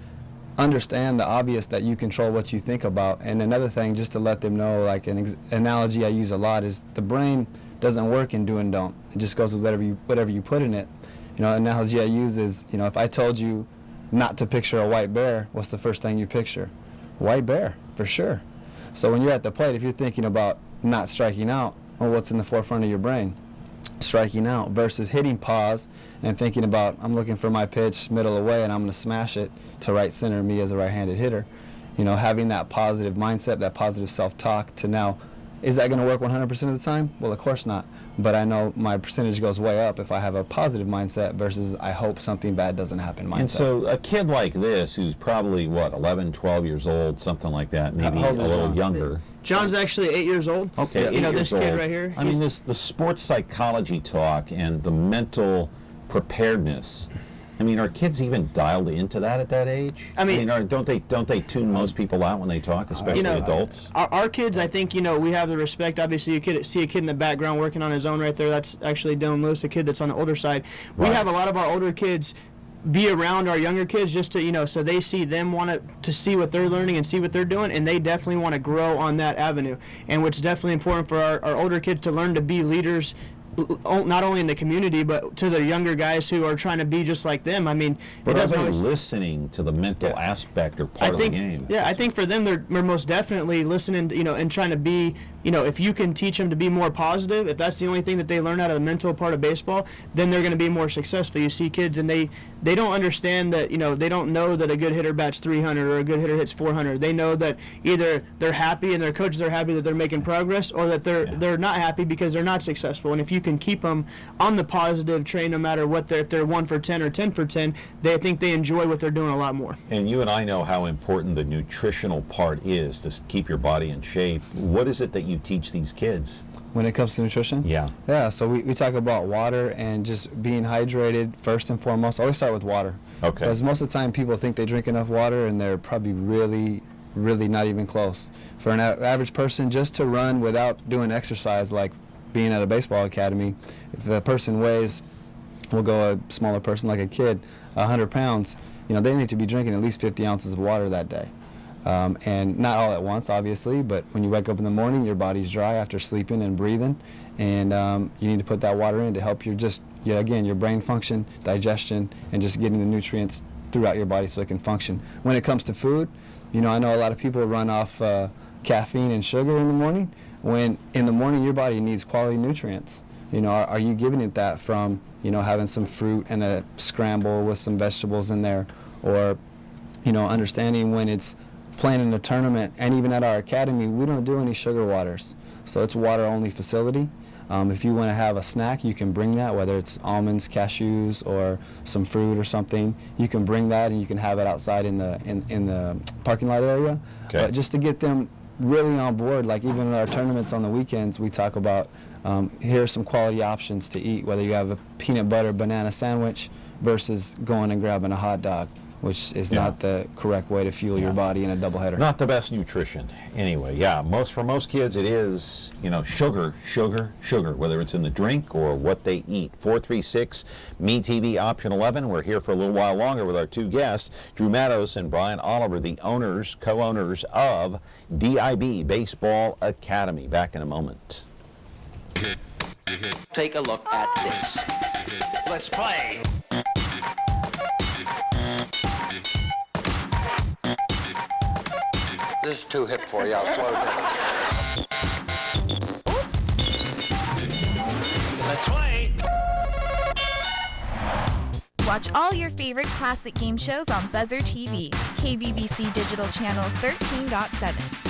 understand the obvious, that you control what you think about. And another thing, just to let them know, like an analogy I use a lot, is the brain doesn't work in do and don't. It just goes with whatever you put in it. Analogy I use is, if I told you not to picture a white bear, what's the first thing you picture? White bear, for sure. So when you're at the plate, if you're thinking about not striking out, well, what's in the forefront of your brain? Striking out, versus hitting pause and thinking about, I'm looking for my pitch middle away and I'm going to smash it to right center, me as a right-handed hitter. Having that positive mindset, that positive self-talk to now, is that going to work 100% of the time? Well, of course not. But I know my percentage goes way up if I have a positive mindset versus I hope something bad doesn't happen mindset. And so a kid like this, who's probably, 11, 12 years old, something like that, maybe a little younger. John's actually 8 years old. Okay, this kid right here. The sports psychology talk and the mental preparedness. Are kids even dialed into that at that age? Don't they tune most people out when they talk, especially adults? Our kids, I think, we have the respect. Obviously, you see a kid in the background working on his own right there. That's actually Dylan Lewis, a kid that's on the older side. We have a lot of our older kids be around our younger kids, just to so they see them, want to see what they're learning and see what they're doing, and they definitely want to grow on that avenue. And what's definitely important for our older kids to learn to be leaders, not only in the community but to the younger guys who are trying to be just like them. But are they listening to the mental aspect or part of the game? Yeah, I think for them they're most definitely listening, and trying to be, if you can teach them to be more positive, if that's the only thing that they learn out of the mental part of baseball, then they're going to be more successful. You see kids and they don't understand that, they don't know that a good hitter bats 300 or a good hitter hits 400. They know that either they're happy and their coaches are happy that they're making progress, or that they're not happy because they're not successful. And if you can keep them on the positive train, no matter what if they're 1 for 10 or 10 for 10, I think they enjoy what they're doing a lot more. And you and I know how important the nutritional part is to keep your body in shape. What is it that you teach these kids? When it comes to nutrition? Yeah. Yeah, so we talk about water and just being hydrated first and foremost. I always start with water. Okay. Because most of the time people think they drink enough water and they're probably really not even close. For an average person, just to run without doing exercise, like being at a baseball academy, if a person weighs, we'll go a smaller person like a kid, 100 pounds, they need to be drinking at least 50 ounces of water that day. And not all at once, obviously, but when you wake up in the morning, your body's dry after sleeping and breathing, and you need to put that water in to help your brain function, digestion, and just getting the nutrients throughout your body so it can function. When it comes to food, I know a lot of people run off caffeine and sugar in the morning, when in the morning your body needs quality nutrients. Are you giving it that from, having some fruit and a scramble with some vegetables in there, or, understanding when it's playing in a tournament, and even at our academy, we don't do any sugar waters. So it's water-only facility. If you want to have a snack, you can bring that, whether it's almonds, cashews, or some fruit or something. You can bring that, and you can have it outside in the parking lot area. Okay. But just to get them really on board, like even in our tournaments on the weekends, we talk about here are some quality options to eat, whether you have a peanut butter banana sandwich versus going and grabbing a hot dog, which is not the correct way to fuel your body in a doubleheader. Not the best nutrition. Anyway, for most kids it is, sugar, whether it's in the drink or what they eat. 436 MeTV option 11. We're here for a little while longer with our two guests, Drew Mattos and Brian Oliver, the co-owners of DIB Baseball Academy. Back in a moment. Take a look at this. Let's play. This is too hip for you. I'll slow down. Let's play. Watch all your favorite classic game shows on Buzzer TV, KBBC Digital Channel 13.7.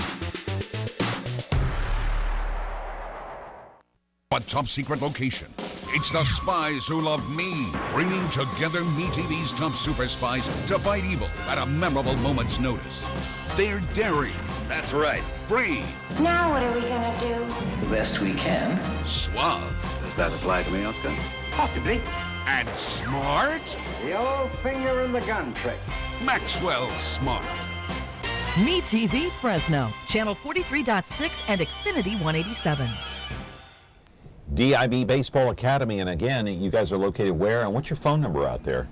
A top secret location. It's the spies who love me, bringing together MeTV's top super spies to fight evil at a memorable moment's notice. They're daring. That's right. Brave. Now what are we gonna do? The best we can. Suave. Does that apply to me, Oscar? Possibly. And smart. The old finger in the gun trick. Maxwell Smart. MeTV Fresno, channel 43.6 and Xfinity 187. DIB Baseball Academy, and again, you guys are located where, and what's your phone number out there?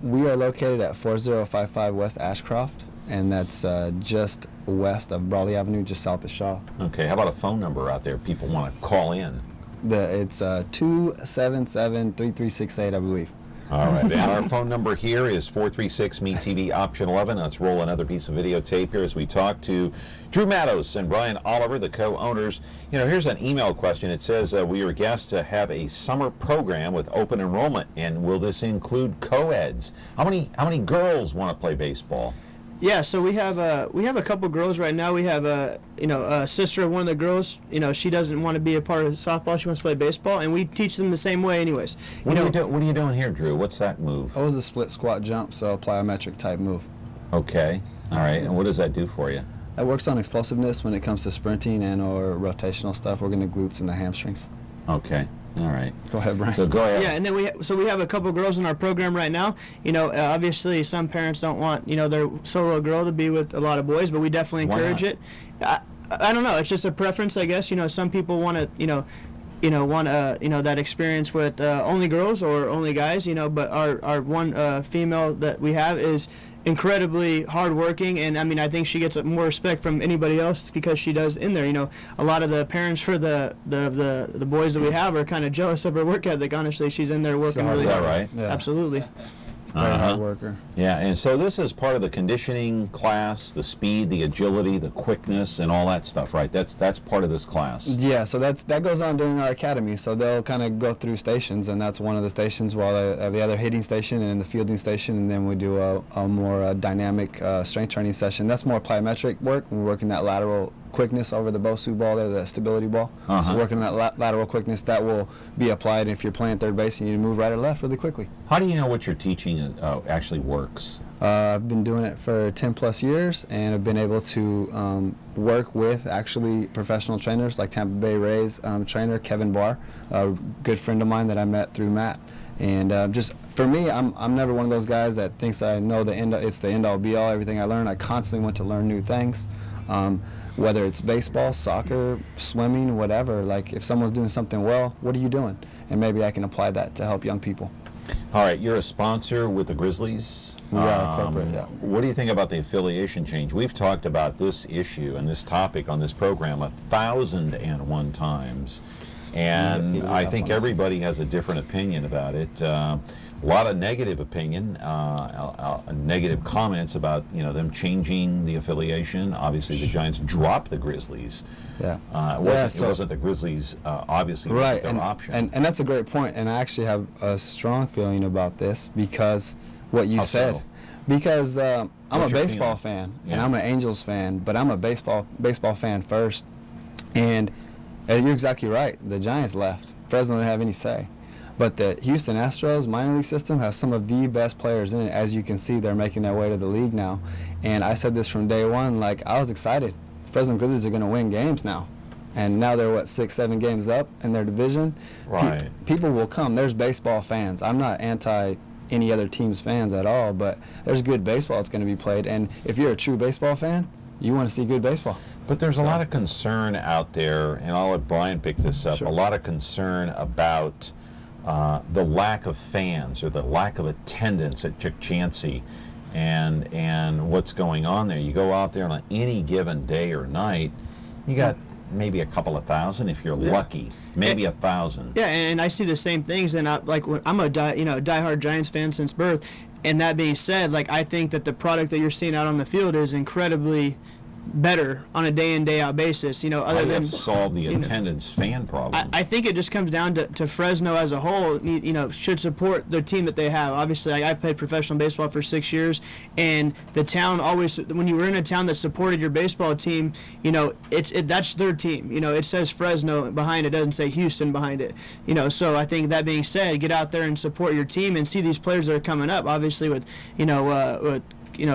We are located at 4055 West Ashcroft, and that's just west of Brawley Avenue, just south of Shaw. Okay, how about a phone number out there if people want to call in? It's 277-3368, I believe. All right, and our phone number here is 436 MeTV option 11. Let's roll another piece of videotape here as we talk to Drew Mattos and Brian Oliver, the co-owners. Here's an email question. It says, we are guests to have a summer program with open enrollment, and will this include co-eds? How many girls want to play baseball? Yeah, so we have a couple girls right now. We have a sister of one of the girls. She doesn't want to be a part of softball. She wants to play baseball, and we teach them the same way, anyways. What are you doing here, Drew? What's that move? I was a split squat jump, so a plyometric type move. Okay, all right. And what does that do for you? That works on explosiveness when it comes to sprinting and or rotational stuff, working the glutes and the hamstrings. Okay. All right. Go ahead, Brian. So go ahead. Yeah, and then we have a couple girls in our program right now. Obviously some parents don't want their solo girl to be with a lot of boys, but we definitely encourage it. I don't know. It's just a preference, I guess. Some people want to want that experience with only girls or only guys. But our one female that we have is incredibly hardworking, and I think she gets more respect from anybody else because she does in there. A lot of the parents for the boys that we have are kind of jealous of her work ethic. Honestly, she's in there working really hard. Right? Yeah. Absolutely. Very hard worker. Yeah, and so this is part of the conditioning class, the speed, the agility, the quickness, and all that stuff, right? That's part of this class. Yeah, so that goes on during our academy. So they'll kind of go through stations, and that's one of the stations, while they have the other hitting station and the fielding station, and then we do a more dynamic strength training session. That's more plyometric work. We're working that lateral quickness over the Bosu ball there, the stability ball. So working on that lateral quickness, that will be applied if you're playing third base and you need to move right or left really quickly. How do you know what you're teaching actually works? I've been doing it for 10 plus years, and I've been able to work with actually professional trainers like Tampa Bay Rays trainer Kevin Barr, a good friend of mine that I met through Matt. And just for me, I'm never one of those guys that thinks that I know it's the end all be all, everything I learn. I constantly want to learn new things, whether it's baseball, soccer, swimming, whatever. Like if someone's doing something well, what are you doing? And maybe I can apply that to help young people. All right, you're a sponsor with the Grizzlies. We are corporate, yeah. What do you think about the affiliation change? We've talked about this issue and this topic on this program 1,001 times, and I think everybody has a different opinion about it. A lot of negative opinion, negative comments about them changing the affiliation. Obviously, the Giants dropped the Grizzlies. Yeah, it wasn't the Grizzlies. Obviously, wasn't their option. And that's a great point. And I actually have a strong feeling about this because what you said. So? Because I'm a baseball fan, and I'm an Angels fan, but I'm a baseball fan first. And you're exactly right. The Giants left. Fresno didn't have any say. But the Houston Astros minor league system has some of the best players in it. As you can see, they're making their way to the league now. And I said this from day one, like I was excited. Fresno Grizzlies are going to win games now. And now they're, 6-7 games up in their division. Right. People will come. There's baseball fans. I'm not anti any other team's fans at all, but there's good baseball that's going to be played. And if you're a true baseball fan, you want to see good baseball. But there's a lot of concern out there, and I'll let Brian pick this up, a lot of concern about the lack of fans or the lack of attendance at Chansey and what's going on there. You go out there on any given day or night, you got maybe a couple of thousand if you're lucky, maybe 1,000. Yeah, and I see the same things, and I'm a diehard Giants fan since birth. And that being said, I think that the product that you're seeing out on the field is incredibly better on a day in, day out basis. Other than solve the attendance fan problem. I think it just comes down to Fresno as a whole. Should support the team that they have. Obviously, I played professional baseball for 6 years, and the town always, when you were in a town that supported your baseball team, that's their team. It says Fresno behind it, doesn't say Houston behind it. So I think that being said, get out there and support your team and see these players that are coming up. Obviously, with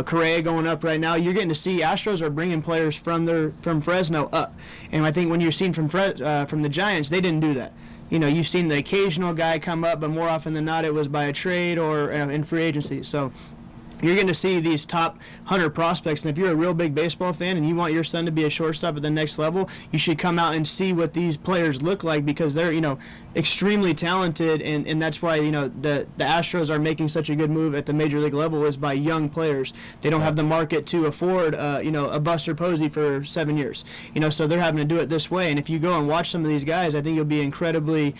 Correa going up right now, you're getting to see Astros are bringing players from Fresno up, and I think when you're seeing from the Giants, they didn't do that. You've seen the occasional guy come up, but more often than not, it was by a trade or in free agency. So you're going to see these top 100 prospects, and if you're a real big baseball fan and you want your son to be a shortstop at the next level, you should come out and see what these players look like, because they're extremely talented, and that's why the Astros are making such a good move at the major league level is by young players. They don't have the market to afford a Buster Posey for 7 years, so they're having to do it this way. And if you go and watch some of these guys, I think you'll be incredibly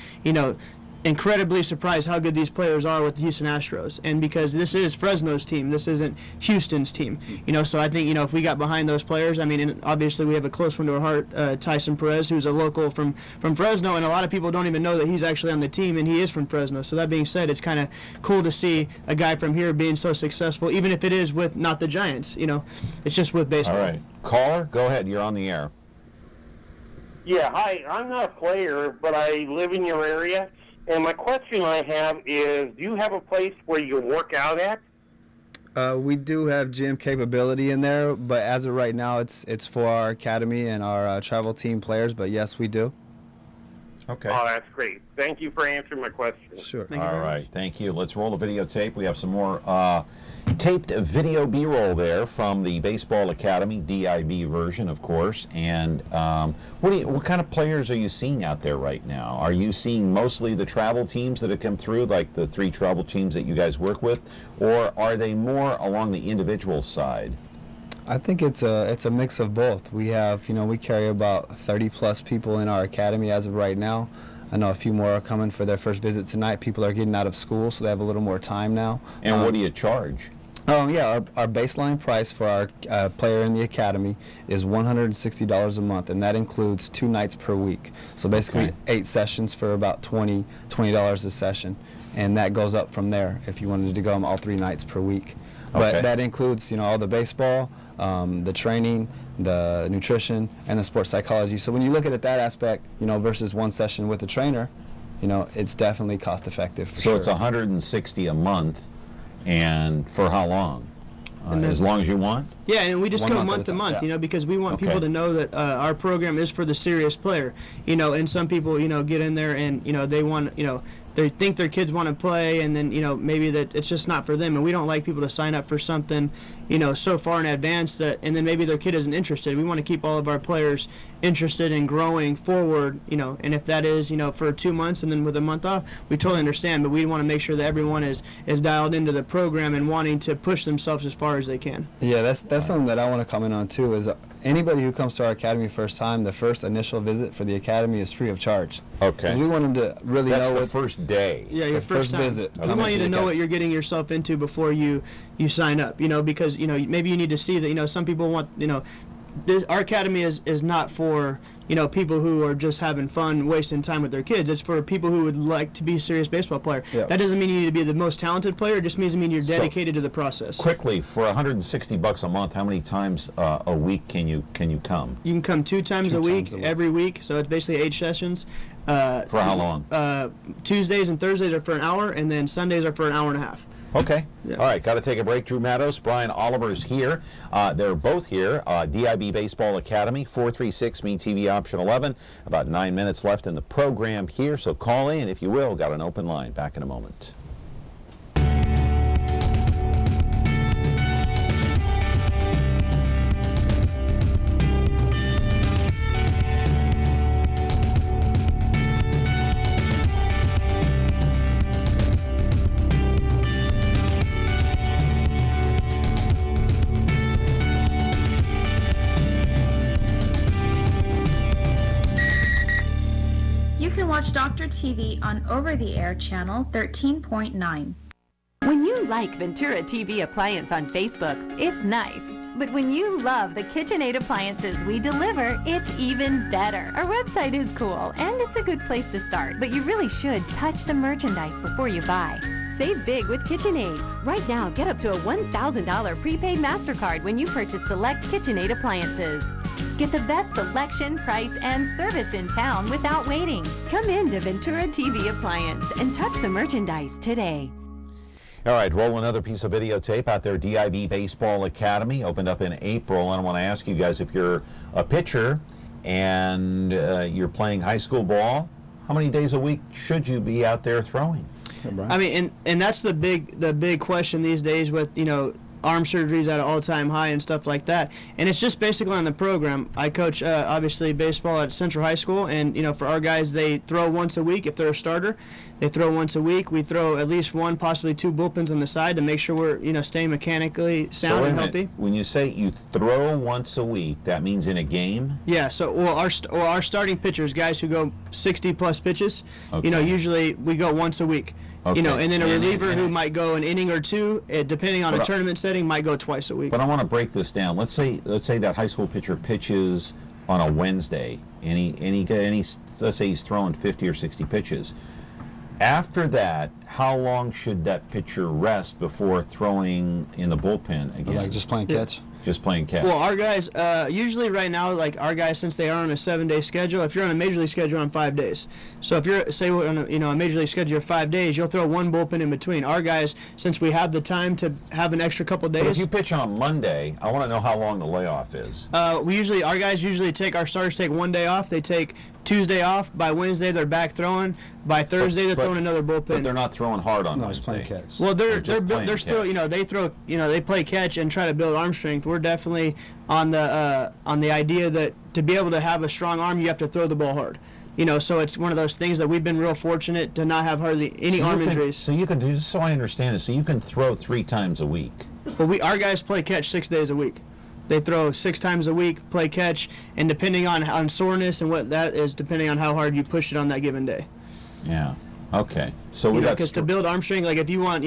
surprised how good these players are with the Houston Astros. And because this is Fresno's team, this isn't Houston's team. So I think, if we got behind those players, and obviously we have a close one to our heart, Tyson Perez, who's a local from Fresno, and a lot of people don't even know that he's actually on the team, and he is from Fresno. So that being said, it's kind of cool to see a guy from here being so successful, even if it is with not the Giants. It's just with baseball. All right. Caller, go ahead. You're on the air. Yeah, hi. I'm not a player, but I live in your area. And my question I have is, do you have a place where you work out at? We do have gym capability in there, but as of right now, it's for our academy and our travel team players. But yes, we do. Okay. Oh, that's great. Thank you for answering my question. Sure. All right. Thank you. Let's roll the videotape. We have some more taped video B-roll there from the Baseball Academy, DIB version, of course. And what kind of players are you seeing out there right now? Are you seeing mostly the travel teams that have come through, like the 3 travel teams that you guys work with, or are they more along the individual side? I think it's a mix of both. We have, we carry about 30 plus people in our academy as of right now. I know a few more are coming for their first visit tonight. People are getting out of school, so they have a little more time now. And what do you charge? Yeah, our baseline price for our player in the academy is $160 a month, and that includes 2 nights per week. So basically 8 sessions for about $20 a session, and that goes up from there if you wanted to go all 3 nights per week. But that includes, all the baseball, the training, the nutrition, and the sports psychology. So when you look at it that aspect, versus one session with a trainer, it's definitely cost effective for sure. So it's $160 a month, and for how long? As long as you want? Yeah, and we just go month to month, because we want people to know that our program is for the serious player. And some people, get in there and, they want, they think their kids want to play, and then, maybe that it's just not for them. And we don't like people to sign up for something, so far in advance that, and then maybe their kid isn't interested. We want to keep all of our players interested in growing forward, and if that is, for 2 months and then with a month off, we totally understand. But we want to make sure that everyone is dialed into the program and wanting to push themselves as far as they can. Yeah, that's something that I want to comment on too. Is anybody who comes to our academy first time, the first initial visit for the academy is free of charge. Okay. 'Cause we want them to really know the first day. Yeah, your first visit. We want you to know what you're getting yourself into before you sign up. Because maybe you need to see that some people want our academy is not for people who are just having fun, wasting time with their kids. It's for people who would like to be a serious baseball player. Yep. That doesn't mean you need to be the most talented player. It just means you're dedicated to the process. Quickly, for $160 a month, how many times a week can you come? You can come two times a week, every week. So it's basically 8 sessions. For how long? Tuesdays and Thursdays are for an hour, and then Sundays are for an hour and a half. Okay. Yeah. All right. Got to take a break. Drew Mattos, Brian Oliver is here. They're both here. DIB Baseball Academy, 436 MeTV option 11. About 9 minutes left in the program here, so call in if you will. Got an open line. Back in a moment. Watch Dr. TV on over-the-air channel 13.9. When you like Ventura TV Appliance on Facebook, it's nice. But when you love the KitchenAid appliances we deliver, it's even better. Our website is cool, and it's a good place to start. But you really should touch the merchandise before you buy. Save big with KitchenAid. Right now, get up to a $1,000 prepaid MasterCard when you purchase select KitchenAid appliances. Get the best selection, price, and service in town without waiting. Come in to Ventura TV Appliance and touch the merchandise today. All right, roll another piece of videotape out there. DIB Baseball Academy opened up in April, and I want to ask you guys, if you're a pitcher and you're playing high school ball, how many days a week should you be out there throwing? I mean, and that's the big question these days with arm surgeries at an all-time high and stuff like that. And it's just basically on the program. I coach, obviously, baseball at Central High School, and, for our guys, they throw once a week if they're a starter. They throw once a week. We throw at least 1, possibly 2 bullpens on the side to make sure we're, staying mechanically sound and healthy. When you say you throw once a week, that means in a game? Yeah, so our starting pitchers, guys who go 60-plus pitches, usually we go once a week. Okay. And then a reliever who might go an inning or 2, depending on a tournament setting, might go twice a week. But I want to break this down. Let's say that high school pitcher pitches on a Wednesday, and let's say he's throwing 50 or 60 pitches. After that, how long should that pitcher rest before throwing in the bullpen again? Like just playing catch? Just playing catch. Well, our guys, usually right now, like our guys, since they are on a 7-day schedule, if you're on a major league schedule, on 5 days. So if you're, say, on a major league schedule of 5 days, you'll throw 1 bullpen in between. Our guys, since we have the time to have an extra couple days. But if you pitch on Monday, I want to know how long the layoff is. Our starters take 1 day off. They take Tuesday off. By Wednesday, they're back throwing. By Thursday, they're throwing another bullpen. But they're not throwing hard on Wednesday. Wednesday. Playing catch. Well, they're still, they throw, they play catch and try to build arm strength. We're definitely on the idea that to be able to have a strong arm, you have to throw the ball hard. So it's one of those things that we've been real fortunate to not have hardly any arm injuries. So you can do, just so I understand it, so you can throw 3 times a week. Well, our guys play catch 6 days a week. They throw 6 times a week, play catch, and depending on soreness and what that is, depending on how hard you push it on that given day. Yeah. Okay. So we because to build arm strength, like if you want,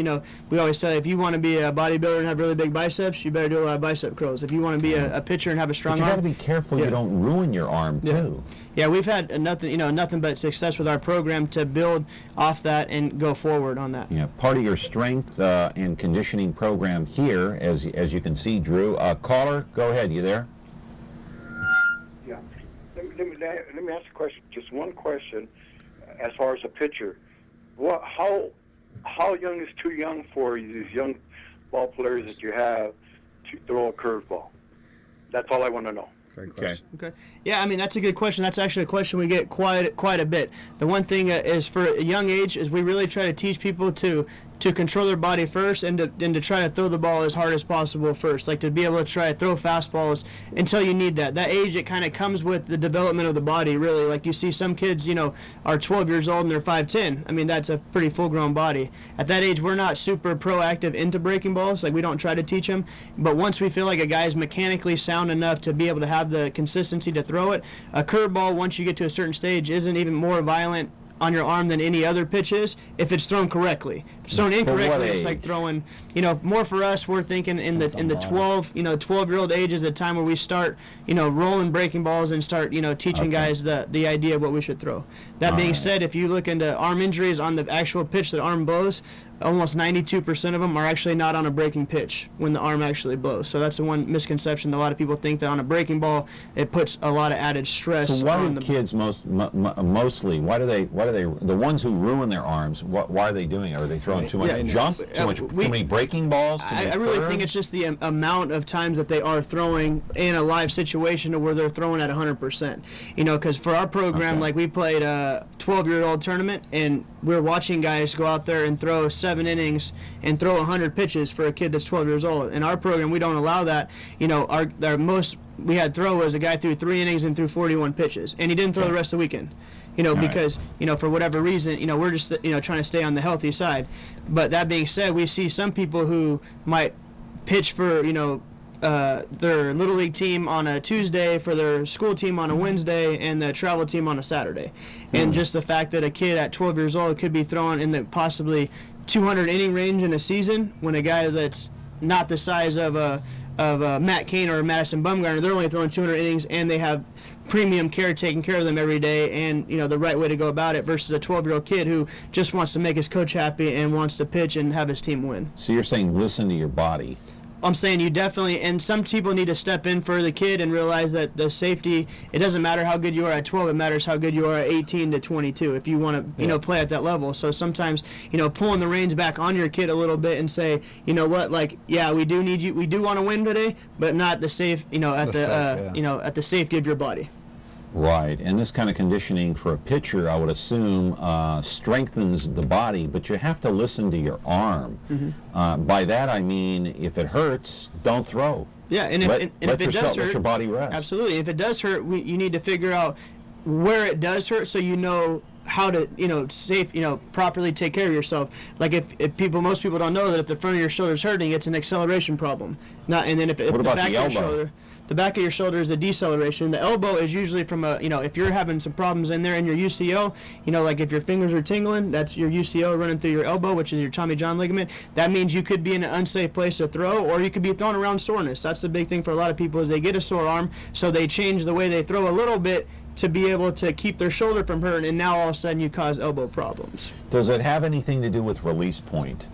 we always tell you, if you want to be a bodybuilder and have really big biceps, you better do a lot of bicep curls. If you want to be a pitcher and have a strong but you arm, got to be careful you don't ruin your arm too. Yeah, we've had nothing but success with our program to build off that and go forward on that. Yeah, part of your strength and conditioning program here, as you can see, Drew. Caller, go ahead. You there? Yeah. Let me ask a question. Just one question. As far as a pitcher, how young is too young for these young ball players that you have to throw a curveball? That's all I want to know. Okay. Yeah, I mean, that's a good question. That's actually a question we get quite a bit. The one thing is for a young age is we really try to teach people to control their body first and to try to throw the ball as hard as possible first, like to be able to try to throw fastballs until you need that. That age, it kind of comes with the development of the body, really. Like you see some kids, are 12 years old and they're 5'10". I mean, that's a pretty full-grown body. At that age, we're not super proactive into breaking balls. Like we don't try to teach them. But once we feel like a guy's mechanically sound enough to be able to have the consistency to throw it, a curveball, once you get to a certain stage, isn't even more violent on your arm than any other pitch is if it's thrown correctly. If it's thrown incorrectly, it's like throwing, more for us, we're thinking in the 12-year-old age is the time where we start, rolling breaking balls and start, teaching guys the idea of what we should throw. That being said, if you look into arm injuries on the actual pitch that arm blows, almost 92% of them are actually not on a breaking pitch when the arm actually blows. So that's the one misconception. A lot of people think that on a breaking ball it puts a lot of added stress. So why do kids mostly? Why do they? The ones who ruin their arms? Why are they doing it? Are they throwing too much jump? Too many breaking balls? I really think it's just the amount of times that they are throwing in a live situation where they're throwing at 100%. Because for our program, like we played a 12-year-old tournament and we're watching guys go out there and throw 7 innings and throw 100 pitches for a kid that's 12 years old. In our program, we don't allow that. Our most we had throw was a guy threw 3 innings and threw 41 pitches, and he didn't throw the rest of the weekend. Because for whatever reason, we're just trying to stay on the healthy side. But that being said, we see some people who might pitch for their little league team on a Tuesday, for their school team on a Wednesday, and the travel team on a Saturday. And just the fact that a kid at 12 years old could be throwing in the possibly 200 inning range in a season, when a guy that's not the size of Matt Cain or Madison Bumgarner, they're only throwing 200 innings and they have premium care taking care of them every day, and the right way to go about it, versus a 12-year-old kid who just wants to make his coach happy and wants to pitch and have his team win. So you're saying listen to your body. I'm saying you definitely, and some people need to step in for the kid and realize that the safety, it doesn't matter how good you are at 12, it matters how good you are at 18 to 22 if you want to, play at that level. So sometimes, pulling the reins back on your kid a little bit and say, we do need you, we do want to win today, but not the safe, at the safety of your body. Right, and this kind of conditioning for a pitcher, I would assume, strengthens the body, but you have to listen to your arm. By that I mean, if it hurts, don't throw. Yeah, and if it does hurt, let your body rest. Absolutely. If it does hurt, you need to figure out where it does hurt, so you know how to properly take care of yourself. Like if most people don't know that if the front of your shoulder is hurting, it's an acceleration problem. And then if the back of your shoulder. The back of your shoulder is a deceleration. The elbow is usually from if you're having some problems in there in your UCL, like if your fingers are tingling, that's your UCL running through your elbow, which is your Tommy John ligament. That means you could be in an unsafe place to throw, or you could be thrown around soreness. That's the big thing for a lot of people, is they get a sore arm, so they change the way they throw a little bit to be able to keep their shoulder from hurting, and now all of a sudden you cause elbow problems. Does it have anything to do with release point?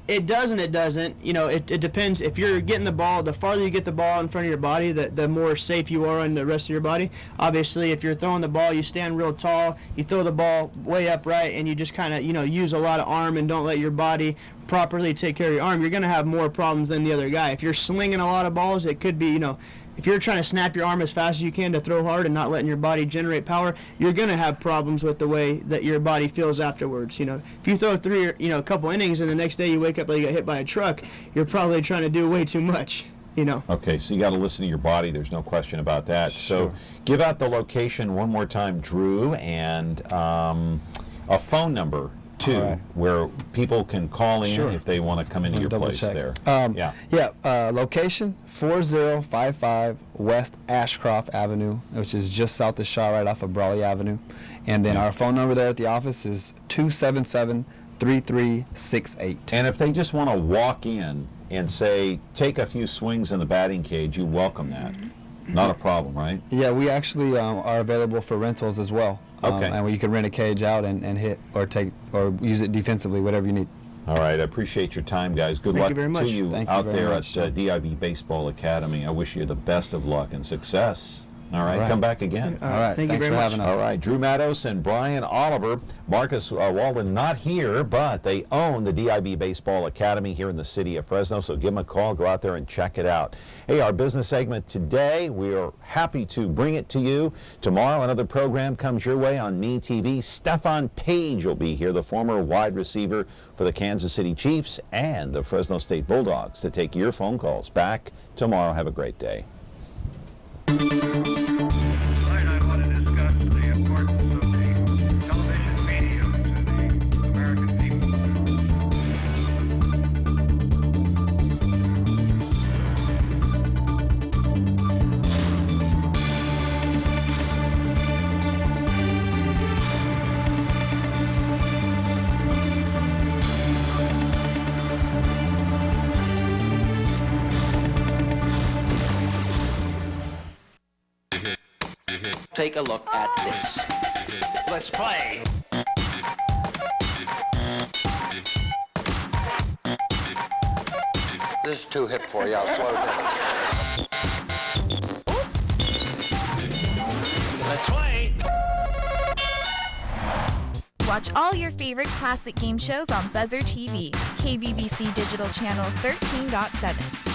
It does and it doesn't. It depends. If you're getting the ball, the farther you get the ball in front of your body, the more safe you are on the rest of your body. Obviously, if you're throwing the ball, you stand real tall, you throw the ball way upright, and you just kind of, use a lot of arm and don't let your body properly take care of your arm, you're going to have more problems than the other guy. If you're slinging a lot of balls, it could be, if you're trying to snap your arm as fast as you can to throw hard and not letting your body generate power, you're going to have problems with the way that your body feels afterwards. If you throw a couple innings and the next day you wake up like you got hit by a truck, you're probably trying to do way too much. Okay, so you got to listen to your body. There's no question about that. Sure. So give out the location one more time, Drew, and a phone number too, where people can call in Sure. if they want to come into your place check. there. Location 4055 West Ashcroft Avenue, which is just south of Shaw, right off of Brawley Avenue. And then our phone number there at the office is 277-3368. And if they just want to walk in and say, take a few swings in the batting cage, you welcome that. Not a problem, right? Yeah, we actually are available for rentals as well. Okay. And you can rent a cage out and hit or use it defensively, whatever you need. All right, I appreciate your time, guys. Good Thank luck you very much. to you Thank you out very there much. at DIB Baseball Academy. I wish you the best of luck and success. All right, come back again. All right, Thank you thanks very for much. having us. All right, Drew Mattos and Brian Oliver. Marcus Walden not here, but they own the DIB Baseball Academy here in the city of Fresno, so give them a call, go out there and check it out. Hey, our business segment today, we are happy to bring it to you. Tomorrow, another program comes your way on MeTV. Stefan Page will be here, the former wide receiver for the Kansas City Chiefs and the Fresno State Bulldogs, to take your phone calls. Back tomorrow. Have a great day. Take a look at this. Let's play. This is too hip for you. I'll slow it down. Let's play. Watch all your favorite classic game shows on Buzzer TV, KBBC Digital Channel 13.7.